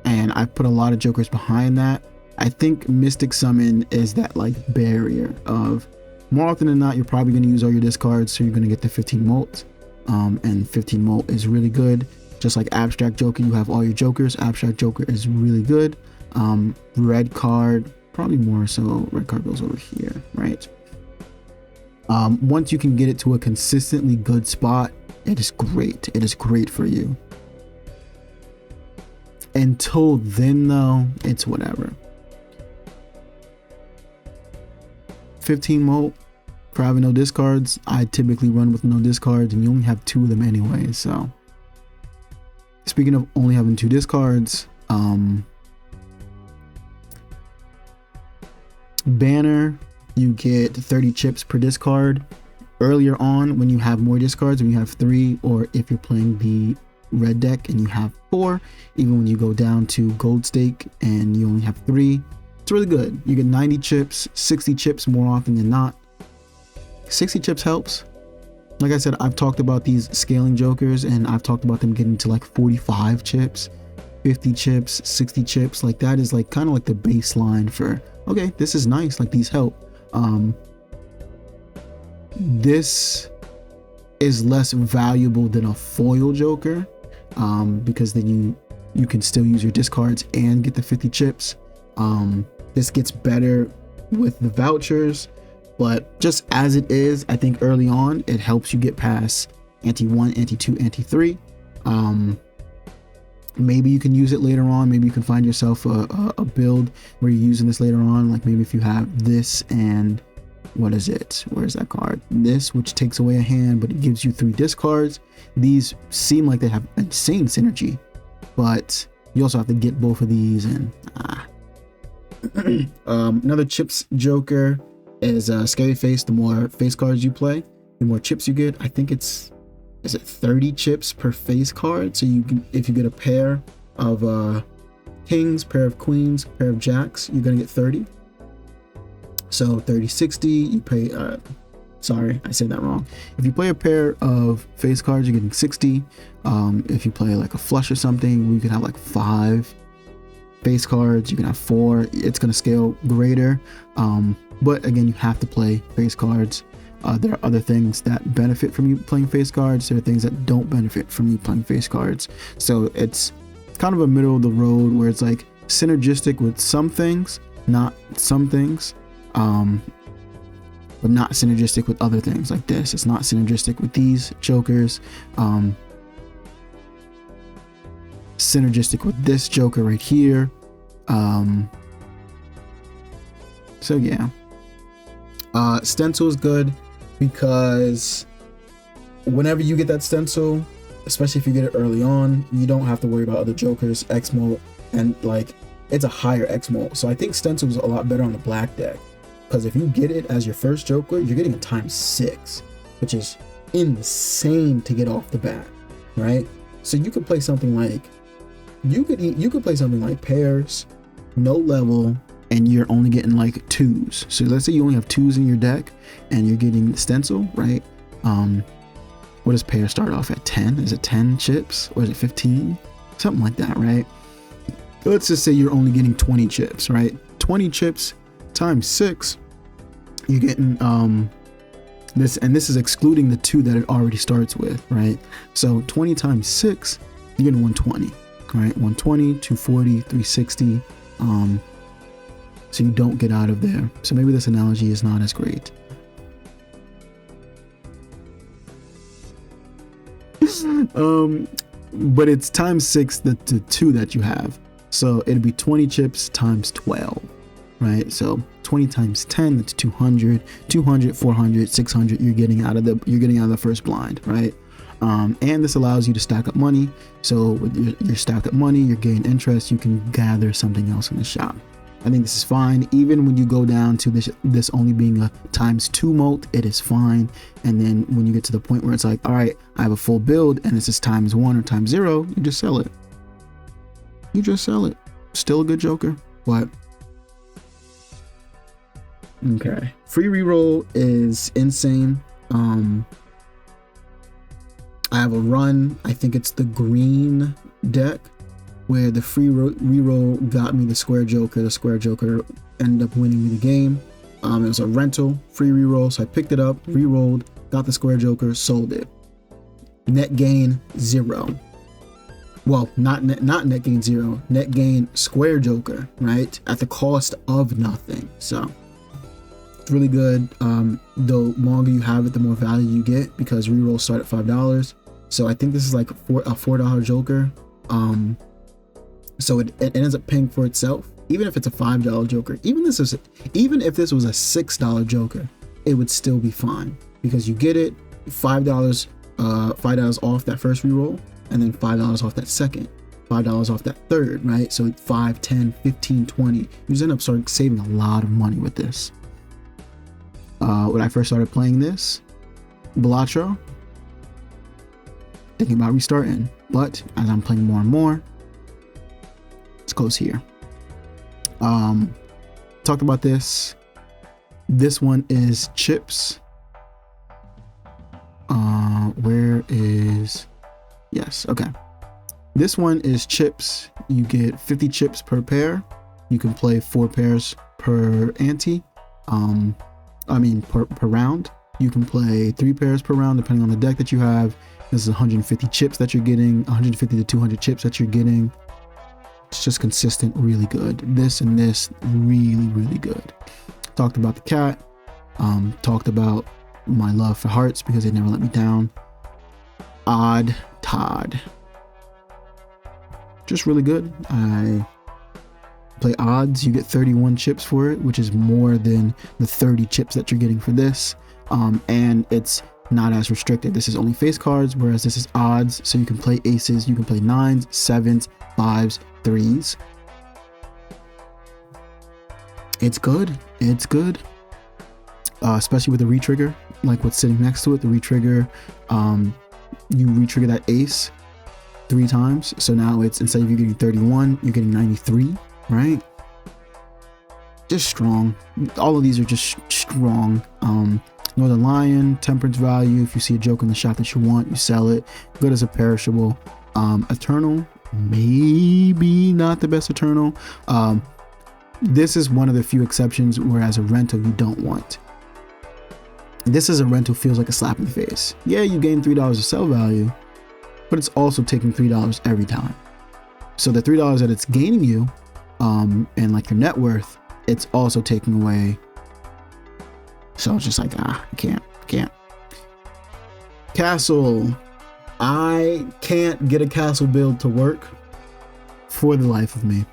And I put a lot of jokers behind that. I think Mystic Summon is that like barrier of, more often than not, you're probably going to use all your discards, so you're going to get the 15 molt. And 15 molt is really good. Just like Abstract Joker, you have all your jokers. Abstract Joker is really good. Red card, probably more so. Red card goes over here, right? Once you can get it to a consistently good spot, it is great. It is great for you. Until then, though, it's whatever. 15 molt for having no discards. I typically run with no discards, and you only have 2 of them anyway. So, speaking of only having 2 discards, Banner, you get 30 chips per discard. Earlier on, when you have more discards, when you have 3, or if you're playing the red deck and you have 4, even when you go down to Gold Stake and you only have 3, it's really good. You get 90 chips, 60 chips more often than not. 60 chips helps. Like I said, I've talked about these scaling jokers, and I've talked about them getting to like 45 chips, 50 chips, 60 chips. Like that is like kind of like the baseline for, okay, this is nice, like these help. This is less valuable than a foil joker, because then you can still use your discards and get the 50 chips. This gets better with the vouchers, but just as it is, I think early on it helps you get past ante 1, ante 2, ante 3. Maybe you can use it later on. Maybe you can find yourself a build where you're using this later on, like maybe if you have this and what is it, where's that card, this, which takes away a hand but it gives you 3 discards. These seem like they have insane synergy, but you also have to get both of these. And another chips joker is Scary Face. The more face cards you play, the more chips you get. I think is it 30 chips per face card? So you can, if you get a pair of kings, pair of queens, pair of jacks, you're gonna get 30. So 30, 60, you pay, sorry, I said that wrong. If you play a pair of face cards, you're getting 60. If you play like a flush or something, you can have like 5 face cards, you can have 4. It's gonna scale greater. But again, you have to play face cards. There are other things that benefit from you playing face cards. There are things that don't benefit from you playing face cards. So it's kind of a middle of the road where it's like synergistic with some things, not some things, but not synergistic with other things like this. It's not synergistic with these jokers. Synergistic with this joker right here. So yeah. Stencil is good because whenever you get that stencil, especially if you get it early on, you don't have to worry about other jokers, X-Mult, and like it's a higher X-Mult. So I think stencil is a lot better on the black deck, because if you get it as your first joker, you're getting a ×6, which is insane to get off the bat, right? So you could play something like you could play something like pairs, no level, and you're only getting like 2s. So let's say you only have 2s in your deck and you're getting the stencil, right? What does pair start off at? 10? Is it 10 chips or is it 15? Something like that, right? Let's just say you're only getting 20 chips, right? 20 chips ×6, you're getting this, and this is excluding the 2 that it already starts with, right? So 20 ×6, you're getting 120, right? 120, 240, 360. So you don't get out of there. So maybe this analogy is not as great. But it's ×6 the 2 that you have. So it'd be 20 chips ×12, right? So 20 × 10, that's 200, 200, 400, 600. You're getting out of the first blind, right? And this allows you to stack up money. So with your stacked up money, you're gaining interest. You can gather something else in the shop. I think this is fine. Even when you go down to this only being a ×2 mult, it is fine. And then when you get to the point where it's like, all right, I have a full build and this is ×1 or ×0, you just sell it. You just sell it. Still a good joker, but okay. Free reroll is insane. I have a run. I think it's the green deck, where the free reroll got me the square joker. The square joker ended up winning me the game. It was a rental free reroll, so I picked it up, rerolled, got the square joker, sold it. Net gain 0. Well, not net gain 0. Net gain square joker, right? At the cost of nothing. So it's really good. The longer you have it, the more value you get, because rerolls start at $5. So I think this is like a $4 joker. So it ends up paying for itself, even if it's a $5 joker. Even if this was a $6 joker, it would still be fine, because you get it $5 off that first reroll, and then $5 off that second, $5 off that third, right? So 5, 10, 15, 20. You just end up saving a lot of money with this. When I first started playing this, Balatro, thinking about restarting, but as I'm playing more and more, let's close here. Talked about this. This one is chips. Where is, yes, okay. This one is chips. You get 50 chips per pair. You can play 4 pairs per ante. Per round. You can play 3 pairs per round depending on the deck that you have. This is 150 chips that you're getting, 150 to 200 chips that you're getting. It's just consistent, really good. This and this, really, really good. Talked about the cat. Talked about my love for hearts because they never let me down. Odd Todd. Just really good. I play odds. You get 31 chips for it, which is more than the 30 chips that you're getting for this. And it's not as restricted. This is only face cards, whereas this is odds. So you can play aces, you can play 9s, 7s, 5s, 3s. It's good. It's good. Especially with the retrigger, like what's sitting next to it, the retrigger. You retrigger that ace 3 times. So now it's, instead of you getting 31, you're getting 93, right? Just strong. All of these are just strong. Northern Lion, temperance value. If you see a joke in the shop that you want, you sell it. Good as a perishable. Eternal, maybe not the best Eternal. This is one of the few exceptions where as a rental you don't want. This as a rental feels like a slap in the face. Yeah, you gain $3 of sell value, but it's also taking $3 every time. So the $3 that it's gaining you, and like your net worth, it's also taking away. So it's just like, I can't. Castle. I can't get a castle build to work for the life of me,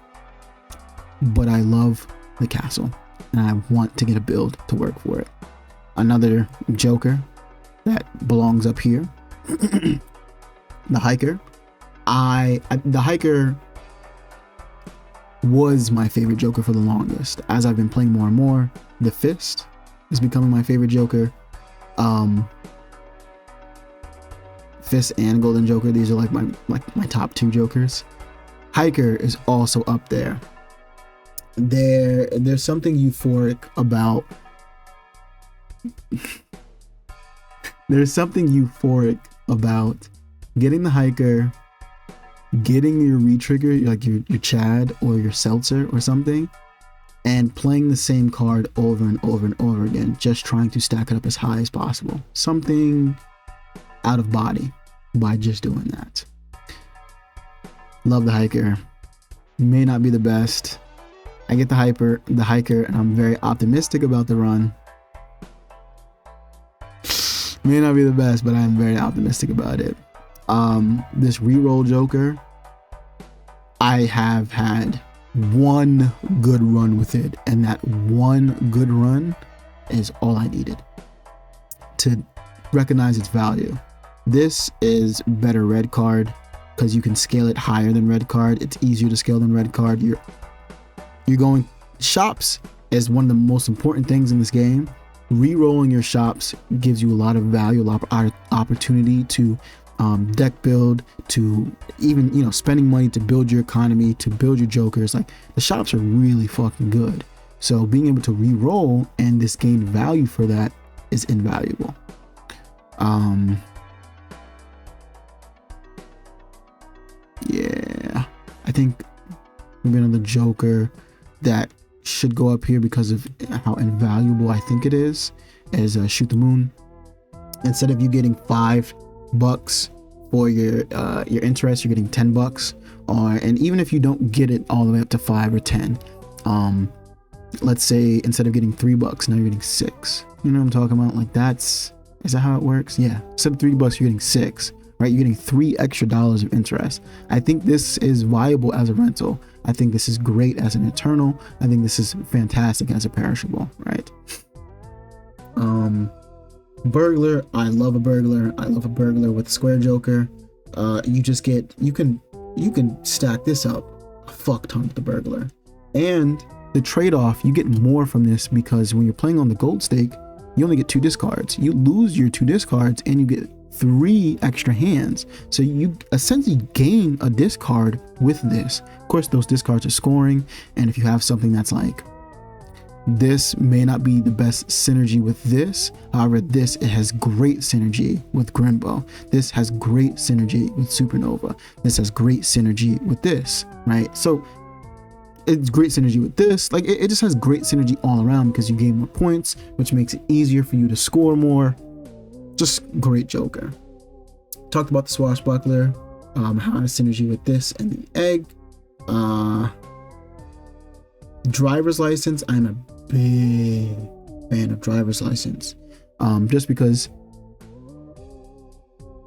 but I love the castle and I want to get a build to work for it. Another joker that belongs up here. The hiker. The hiker was my favorite joker for the longest. As I've been playing more and more, the fist is becoming my favorite joker. Fist and golden joker, these are like my top two jokers. Hiker is also up there. There's something euphoric about getting the hiker, getting your retrigger, like your Chad or your Seltzer or something, and playing the same card over and over and over again, just trying to stack it up as high as possible. Something out of body by just doing that. Love the hiker. May not be the best. I get the hiker, and I'm very optimistic about the run. May not be the best, but I'm very optimistic about it. This reroll joker, I have had one good run with it, and that one good run is all I needed to recognize its value. This is better red card because you can scale it higher than red card. It's easier to scale than red card. You're going shops is one of the most important things in this game. Rerolling your shops gives you a lot of value, a lot of opportunity to deck build, to even spending money to build your economy, to build your jokers. Like, the shops are really fucking good. So being able to re-roll and this gain value for that is invaluable. Yeah, I think maybe another joker that should go up here because of how invaluable I think it is Shoot the Moon. Instead of you getting $5 for your interest, you're getting $10, and even if you don't get it all the way up to 5 or 10, let's say instead of getting $3, now you're getting 6. You know what I'm talking about? Like, is that how it works? Yeah, instead of $3, you're getting 6. Right, you're getting $3 extra of interest. I think this is viable as a rental. I think this is great as an eternal. I think this is fantastic as a perishable. Right. Burglar. I love a burglar. I love a burglar with a square joker. You can stack this up a fuck ton with the burglar, and the trade-off, you get more from this because when you're playing on the gold stake, you only get 2 discards. You lose your 2 discards and you get 3 extra hands, so you essentially gain a discard with this. Of course, those discards are scoring, and if you have something that's like this, may not be the best synergy with this. However, it has great synergy with Grimbo. This has great synergy with Supernova. This has great synergy with this, right? So it's great synergy with this. Like, it just has great synergy all around because you gain more points, which makes it easier for you to score more. Just great joker. Talked about the swashbuckler, how it has synergy with this and the egg. Driver's license. I'm a big fan of driver's license, just because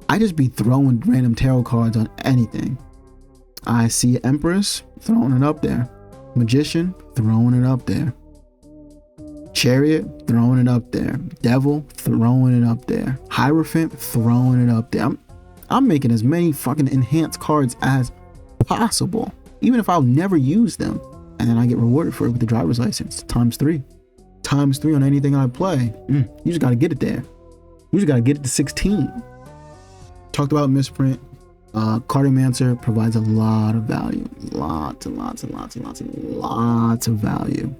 I just be throwing random tarot cards on anything. I see Empress, throwing it up there. Magician, throwing it up there. Chariot, throwing it up there. Devil, throwing it up there. Hierophant, throwing it up there. I'm making as many fucking enhanced cards as possible, even if I'll never use them, and then I get rewarded for it with the driver's license. Times 3 on anything I play. You just gotta get it there. You just gotta get it to 16. Talked about misprint. Cartomancer provides a lot of value. Lots of value.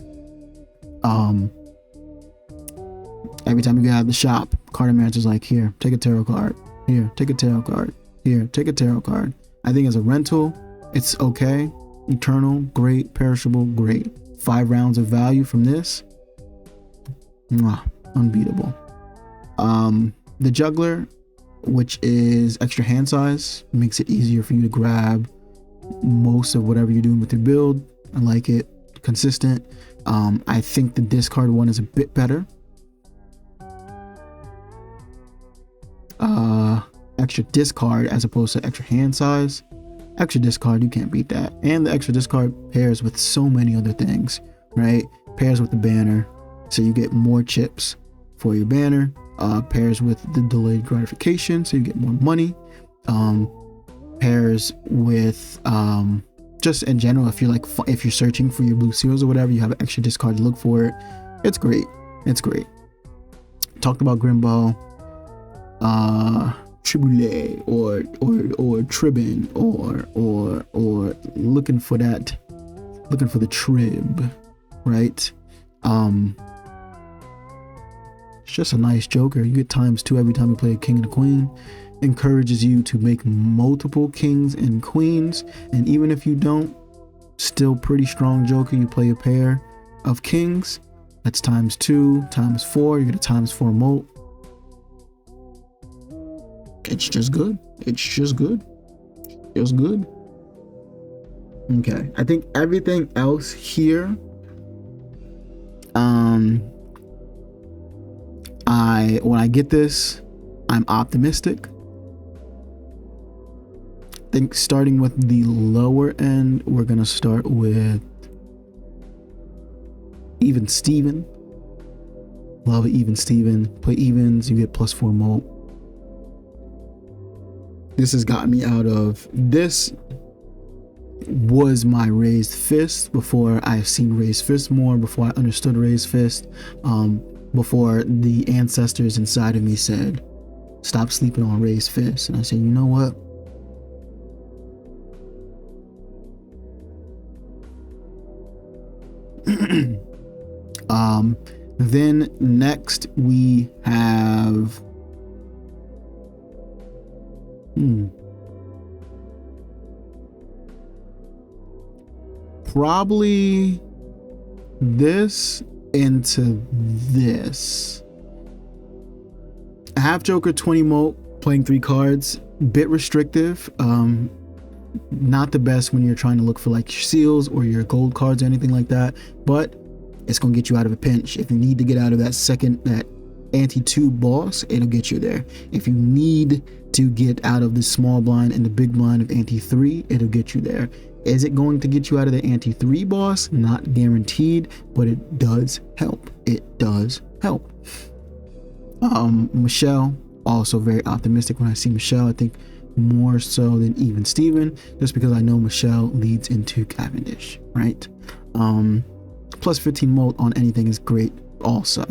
Every time you get out of the shop, Cartomancer's like, here, take a tarot card. Here, take a tarot card. Here, take a tarot card. I think as a rental, it's okay. Eternal, great. Perishable, great. 5 rounds of value from this. Unbeatable. The juggler, which is extra hand size, makes it easier for you to grab most of whatever you're doing with your build. I like it. Consistent. I think the discard one is a bit better. Extra discard as opposed to extra hand size. Extra discard, you can't beat that. And the extra discard pairs with so many other things, right? Pairs with the banner, so you get more chips for your banner. Pairs with the delayed gratification, so you get more money. Pairs with just in general, if you're searching for your blue seals or whatever, you have an extra discard to look for it. It's great. It's great. Talked about Grimbow, Triboulet, or Tribin, or looking for the trib, right? It's just a nice joker. You get ×2 every time you play a king and a queen. Encourages you to make multiple kings and queens, and even if you don't, still pretty strong joker. You play a pair of kings, that's ×2, ×4, you get a ×4 moat. It's just good. It's just good. It's good. Okay, I think everything else here, when I get this, I'm optimistic. I think starting with the lower end, we're gonna start with Even Steven. Love Even Steven. Play evens, you get +4 moat. This has gotten me out of this. Was my raised fist before I've seen raised fist more, before I understood raised fist, before the ancestors inside of me said stop sleeping on raised fist, and I said, you know what, then next we have probably this into this. Half joker, 20 moat, playing 3 cards, bit restrictive. Not the best when you're trying to look for like your seals or your gold cards or anything like that, but it's gonna get you out of a pinch. If you need to get out of that ante-2 boss, it'll get you there. If you need to get out of the small blind and the big blind of ante-3, it'll get you there. Is it going to get you out of the ante-3 boss? Not guaranteed, but it does help. It does help. Michelle, also very optimistic when I see Michelle. I think more so than even Steven, just because I know Michelle leads into Cavendish, right? +15 moat on anything is great also.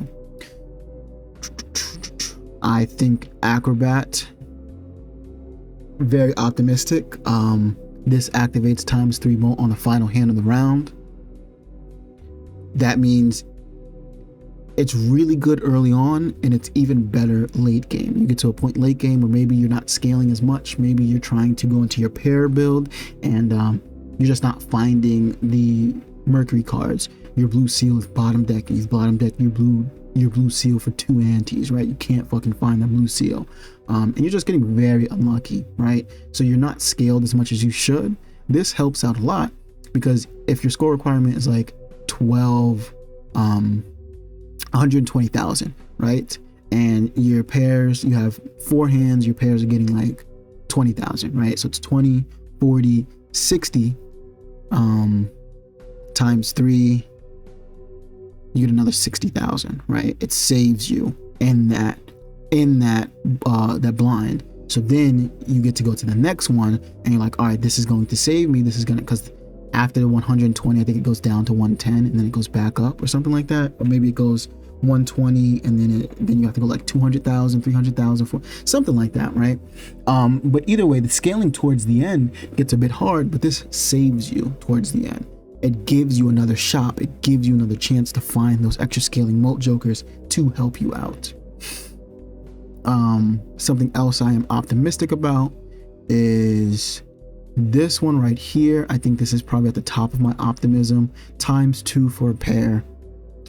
I think Acrobat, very optimistic. This activates ×3 moat on the final hand of the round. That means it's really good early on, and it's even better late game. You get to a point late game where maybe you're not scaling as much, maybe you're trying to go into your pair build, and you're just not finding the Mercury cards. Your blue seal is bottom deck, and he's bottom deck your blue seal for 2 antes, right? You can't fucking find the blue seal, and you're just getting very unlucky, right? So you're not scaled as much as you should. This helps out a lot, because if your score requirement is like 12, 120,000, right? And your pairs, you have 4 hands, your pairs are getting like 20,000, right? So it's 20, 40, 60 ×3, you get another 60,000, right? It saves you in that blind. So then you get to go to the next one, and you're like, all right, this is going to save me. This is gonna, because after the 120, I think it goes down to 110, and then it goes back up or something like that, or maybe it goes 120, and then you have to go like 200,000, 300,000 for something like that, right? But either way, the scaling towards the end gets a bit hard, but this saves you towards the end. It gives you another shop. It gives you another chance to find those extra scaling moat jokers to help you out. Something else I am optimistic about is this one right here. I think this is probably at the top of my optimism. ×2 for a pair.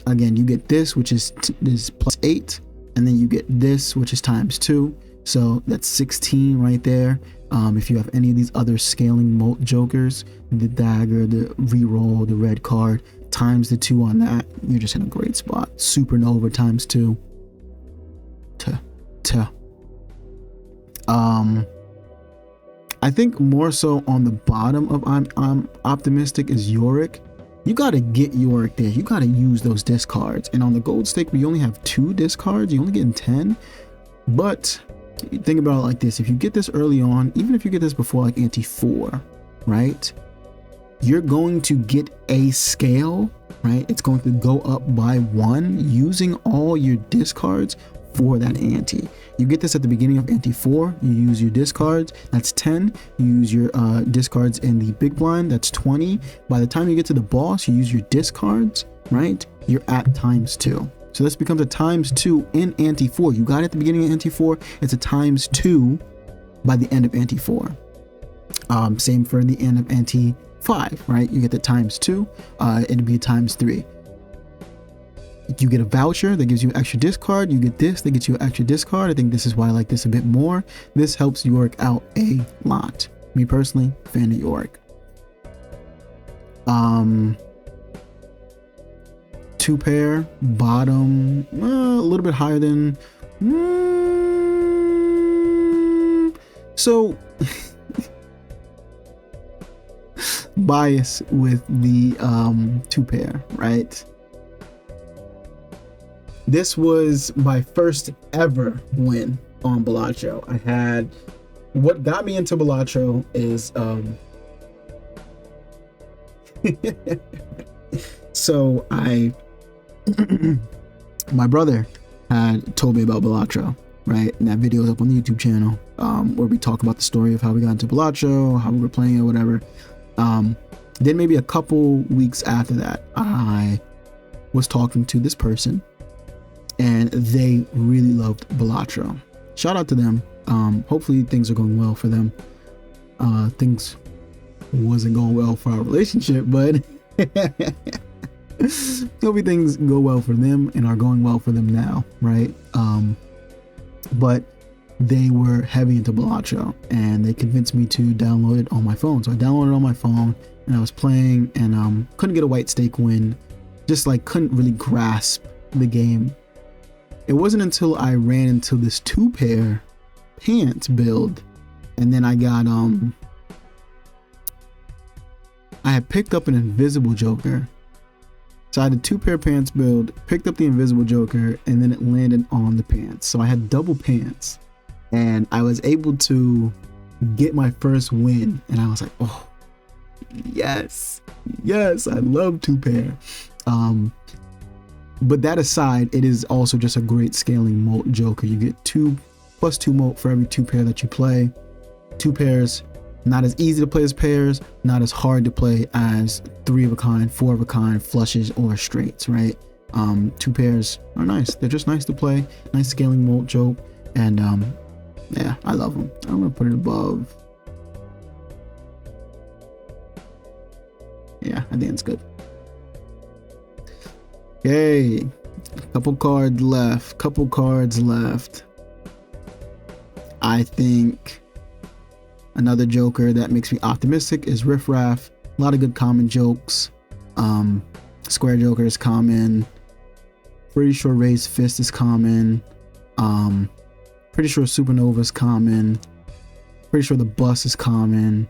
Again, you get this, which is +8, And then you get this, which is times 2. So that's 16 right there. If you have any of these other scaling moat jokers, the dagger, the reroll, the red card, times the 2 on that, you're just in a great spot. Supernova times 2. I think more so on the bottom of I'm optimistic is Yorick. You gotta get Yorick there. You gotta use those discards. And on the gold stick, we only have 2 discards. You only get 10. But think about it like this: if you get this early on, even if you get this before like ante 4, right? You're going to get a scale, right? It's going to go up by 1 using all your discards for that ante. You get this at the beginning of ante 4, you use your discards, that's 10. You use your discards in the big blind, that's 20. By the time you get to the boss, you use your discards, right? You're at times 2. So this becomes a times 2 in ante 4. You got it at the beginning of ante 4, it's a times 2 by the end of ante 4. Same for the end of ante 5, right? You get the times 2, it'd be a times 3. You get a voucher that gives you an extra discard. You get this that gets you an extra discard. I think this is why I like this a bit more. This helps Yorick out a lot. Me personally, fan of Yorick. 2-pair, bottom, a little bit higher than. So bias with the 2-pair, right? This was my first ever win on Balatro. I had, what got me into Balatro is so my brother had told me about Balatro, right? And that video is up on the YouTube channel, where we talk about the story of how we got into Balatro, how we were playing it, whatever. Then maybe a couple weeks after that, I was talking to this person, and they really loved Balatro. Shout out to them. Hopefully things are going well for them. Things wasn't going well for our relationship, but hopefully things go well for them and are going well for them now, right? But they were heavy into Balatro, and they convinced me to download it on my phone. So I downloaded it on my phone, and I was playing, and couldn't get a white stake win. Just like couldn't really grasp the game. It wasn't until I ran into this 2-pair pants build, and then I got I had picked up an invisible joker. So I had a 2-pair pants build, picked up the invisible joker, and then it landed on the pants. So I had double pants, and I was able to get my first win, and I was like, oh yes, I love 2-pair. But that aside, it is also just a great scaling moat joker. You get 2 + 2 moat for every 2-pair that you play. 2 pairs, not as easy to play as pairs, not as hard to play as 3 of a kind, 4 of a kind, flushes, or straights, right? 2 pairs are nice. They're just nice to play. Nice scaling moat joke. And yeah, I love them. I'm gonna put it above. Yeah, I think it's good. Okay, couple cards left. I think another joker that makes me optimistic is Riff Raff. A lot of good common jokes. Square Joker is common. Pretty sure Raised Fist is common. Pretty sure Supernova is common. Pretty sure the Bus is common.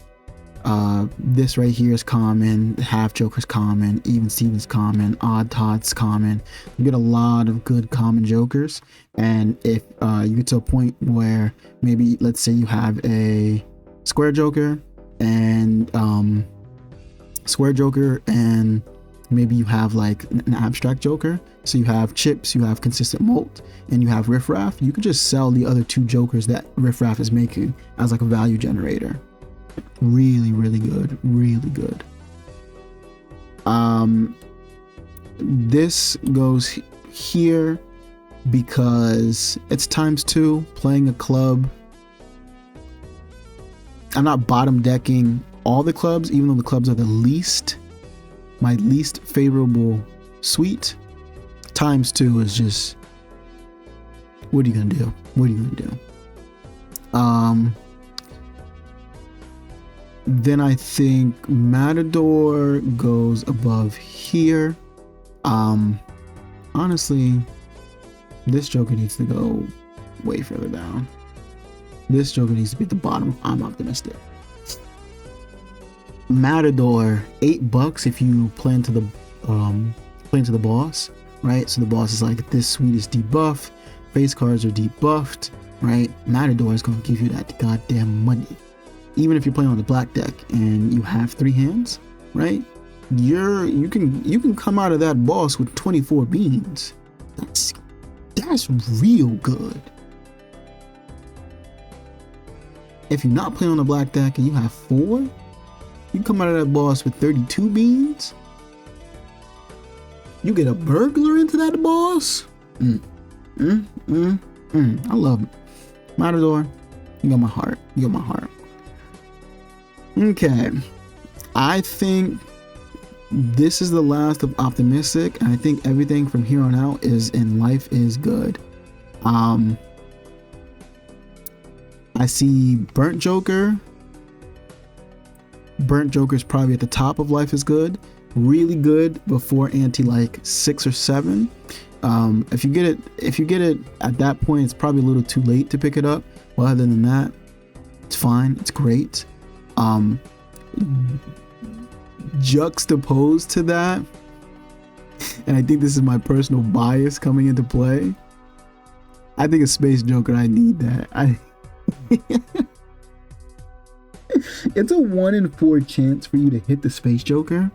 This right here is common. Half Joker's common. Even Steven's common. Odd Todd's common. You get a lot of good common jokers, and if you get to a point where maybe, let's say you have a Square Joker and maybe you have like an abstract joker, so you have chips, you have consistent molt, and you have Riff Raff, you could just sell the other 2 jokers that Riff Raff is making as like a value generator. Really good. This goes here because it's ×2 playing a club. I'm not bottom decking all the clubs, even though the clubs are my least favorable suite. ×2 is just What are you gonna do? What are you gonna do? Then I think Matador goes above here. Honestly, this Joker needs to go way further down. This Joker needs to be at the bottom. I'm optimistic. Matador, $8 if you play into the boss, right? So the boss is like, this suite is debuffed, face cards are debuffed, right? Matador is gonna give you that goddamn money. Even if you're playing on the black deck and you have 3 hands, right? You can come out of that boss with 24 beans. That's real good. If you're not playing on the black deck and you have 4, you come out of that boss with 32 beans. You get a burglar into that boss. I love it. Matador, you got my heart. You got my heart. Okay, I think this is the last of optimistic, and I think everything from here on out is in life is good. I see Burnt Joker. Burnt Joker is probably at the top of life is good. Really good before ante like 6 or 7. If you get it at that point, it's probably a little too late to pick it up. Well, other than that, it's fine. It's great. Juxtaposed to that, and I think this is my personal bias coming into play, I think a Space Joker, I need that. It's a 1 in 4 chance for you to hit the Space Joker,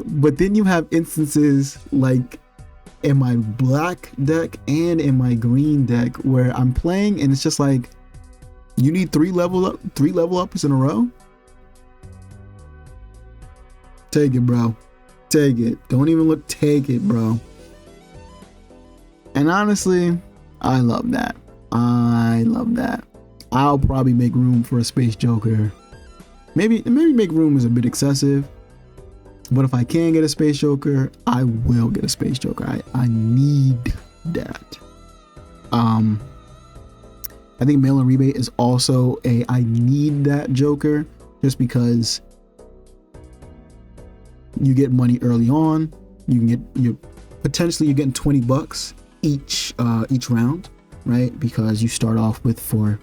but then you have instances like in my black deck and in my green deck where I'm playing and it's just like, you need 3 level ups in a row. Take it, bro. Take it. Don't even look. Take it, bro. And honestly, I love that. I love that. I'll probably make room for a Space Joker. Maybe make room is a bit excessive, but if I can get a Space Joker, I will get a Space Joker. I need that. I think Mail-in Rebate is also I need that Joker, just because you get money early on. You can get potentially you're getting $20 each round, right? Because you start off with 4.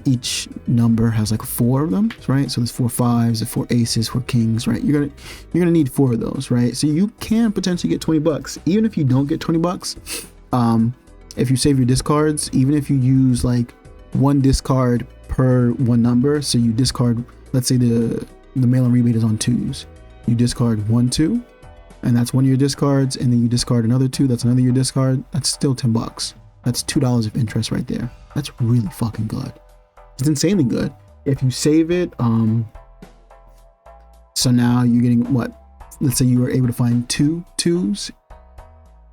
Each number has like 4 of them, right? So there's 4 5s, 4 aces, 4 kings, right? You're gonna need 4 of those, right? So you can potentially get $20. Even if you don't get $20, if you save your discards, even if you use like 1 discard per 1 number, so you discard, let's say the Mail-in Rebate is on 2s, you discard 1 2, and that's one of your discards, and then you discard another 2, that's another your discard. That's still $10. That's $2 of interest right there. That's really fucking good. It's insanely good. If you save it, so now you're getting what? Let's say you were able to find 2 2s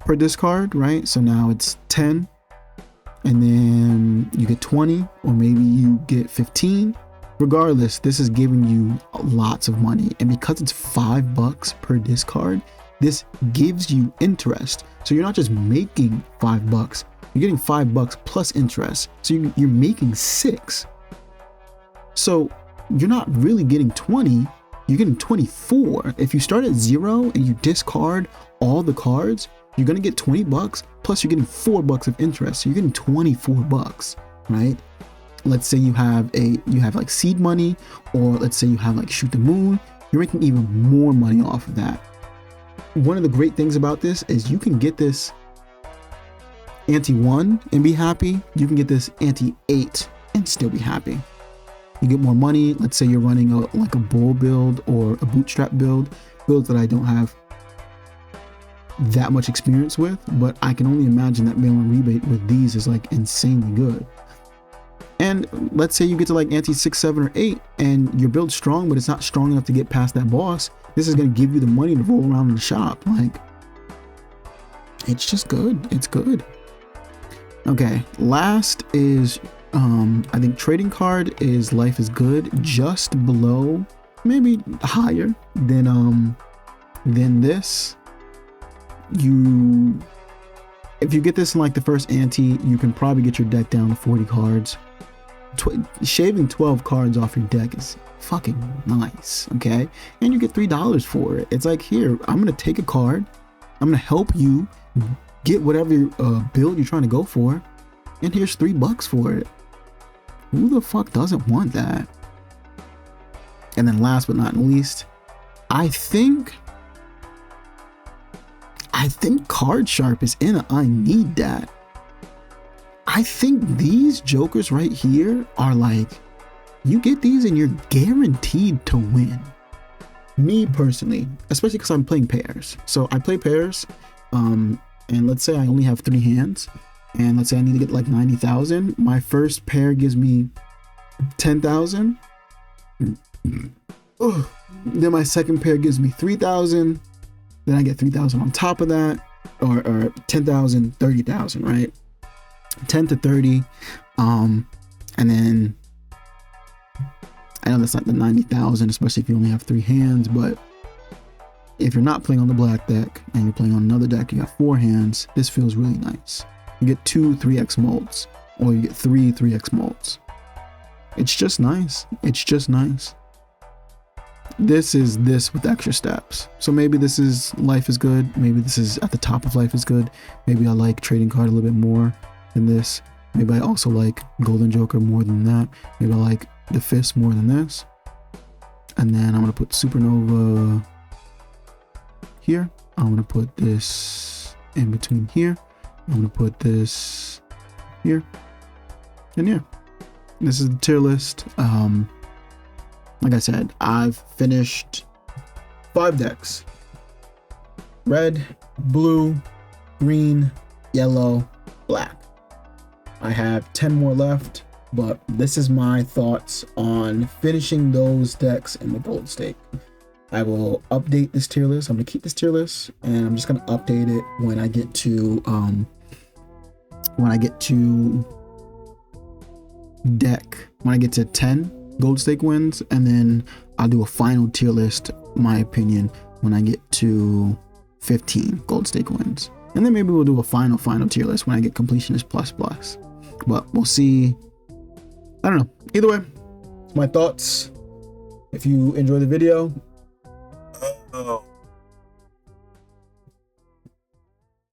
per discard, right? So now it's 10, and then you get 20, or maybe you get 15. Regardless, this is giving you lots of money, and because it's $5 per discard, this gives you interest. So you're not just making $5, you're getting $5 plus interest. So you're making 6. So you're not really getting 20, you're getting 24. If you start at 0 and you discard all the cards, you're gonna get $20 plus you're getting $4 of interest. So you're getting $24, right? Let's say you have like seed money, or let's say you have like shoot the moon, you're making even more money off of that. One of the great things about this is you can get this ante 1 and be happy. You can get this ante 8 and still be happy. You get more money. Let's say you're running like a bull build or a bootstrap builds that I don't have that much experience with, but I can only imagine that Mail-in Rebate with these is like insanely good. And let's say you get to like ante 6, 7, or 8, and your build's strong, but it's not strong enough to get past that boss. This is going to give you the money to roll around in the shop. Like, it's just good. It's good. Okay, last is I think trading card is Life is Good, just below, maybe higher than this. if you get this in like the first ante, you can probably get your deck down to 40 cards. Shaving 12 cards off your deck is fucking nice, okay? And you get $3 for it. It's like, here, I'm gonna take a card, I'm gonna help you get whatever build you're trying to go for, and here's $3 for it. Who the fuck doesn't want that? And then last but not least, I think Card Sharp is in a I need that. I think these jokers right here are like, you get these and you're guaranteed to win. Me personally, especially because I'm playing pairs. So I play pairs, and let's say I only have 3 hands, and let's say I need to get like 90,000. My first pair gives me 10,000. Then my second pair gives me 3,000. Then I get 3,000 on top of that, or 10,000, 30,000, right? 10 to 30, and then I know that's not the 90,000, especially if you only have 3 hands, but if you're not playing on the black deck and you're playing on another deck, you got 4 hands, this feels really nice. You get 2 3x molds, or you get 3 3x molds. It's just nice. It's just nice. This is this with extra steps. So maybe this is Life is Good. Maybe this is at the top of Life is Good. Maybe I like Trading Card a little bit more than this. Maybe I also like Golden Joker more than that. Maybe I like the Fist more than this. And then I'm gonna put Supernova here. I'm gonna put this in between here. I'm gonna put this here and here. This is the tier list. Like I said, I've finished 5 decks: red, blue, green, yellow, black. I have 10 more left, but this is my thoughts on finishing those decks in the gold stake. I will update this tier list. I'm gonna keep this tier list, and I'm just gonna update it when I get to when I get to 10 gold stake wins, and then I'll do a final tier list, my opinion, when I get to 15 gold stake wins. And then maybe we'll do a final tier list when I get completionist plus. But we'll see. I don't know. Either way, it's my thoughts. If you enjoy the video,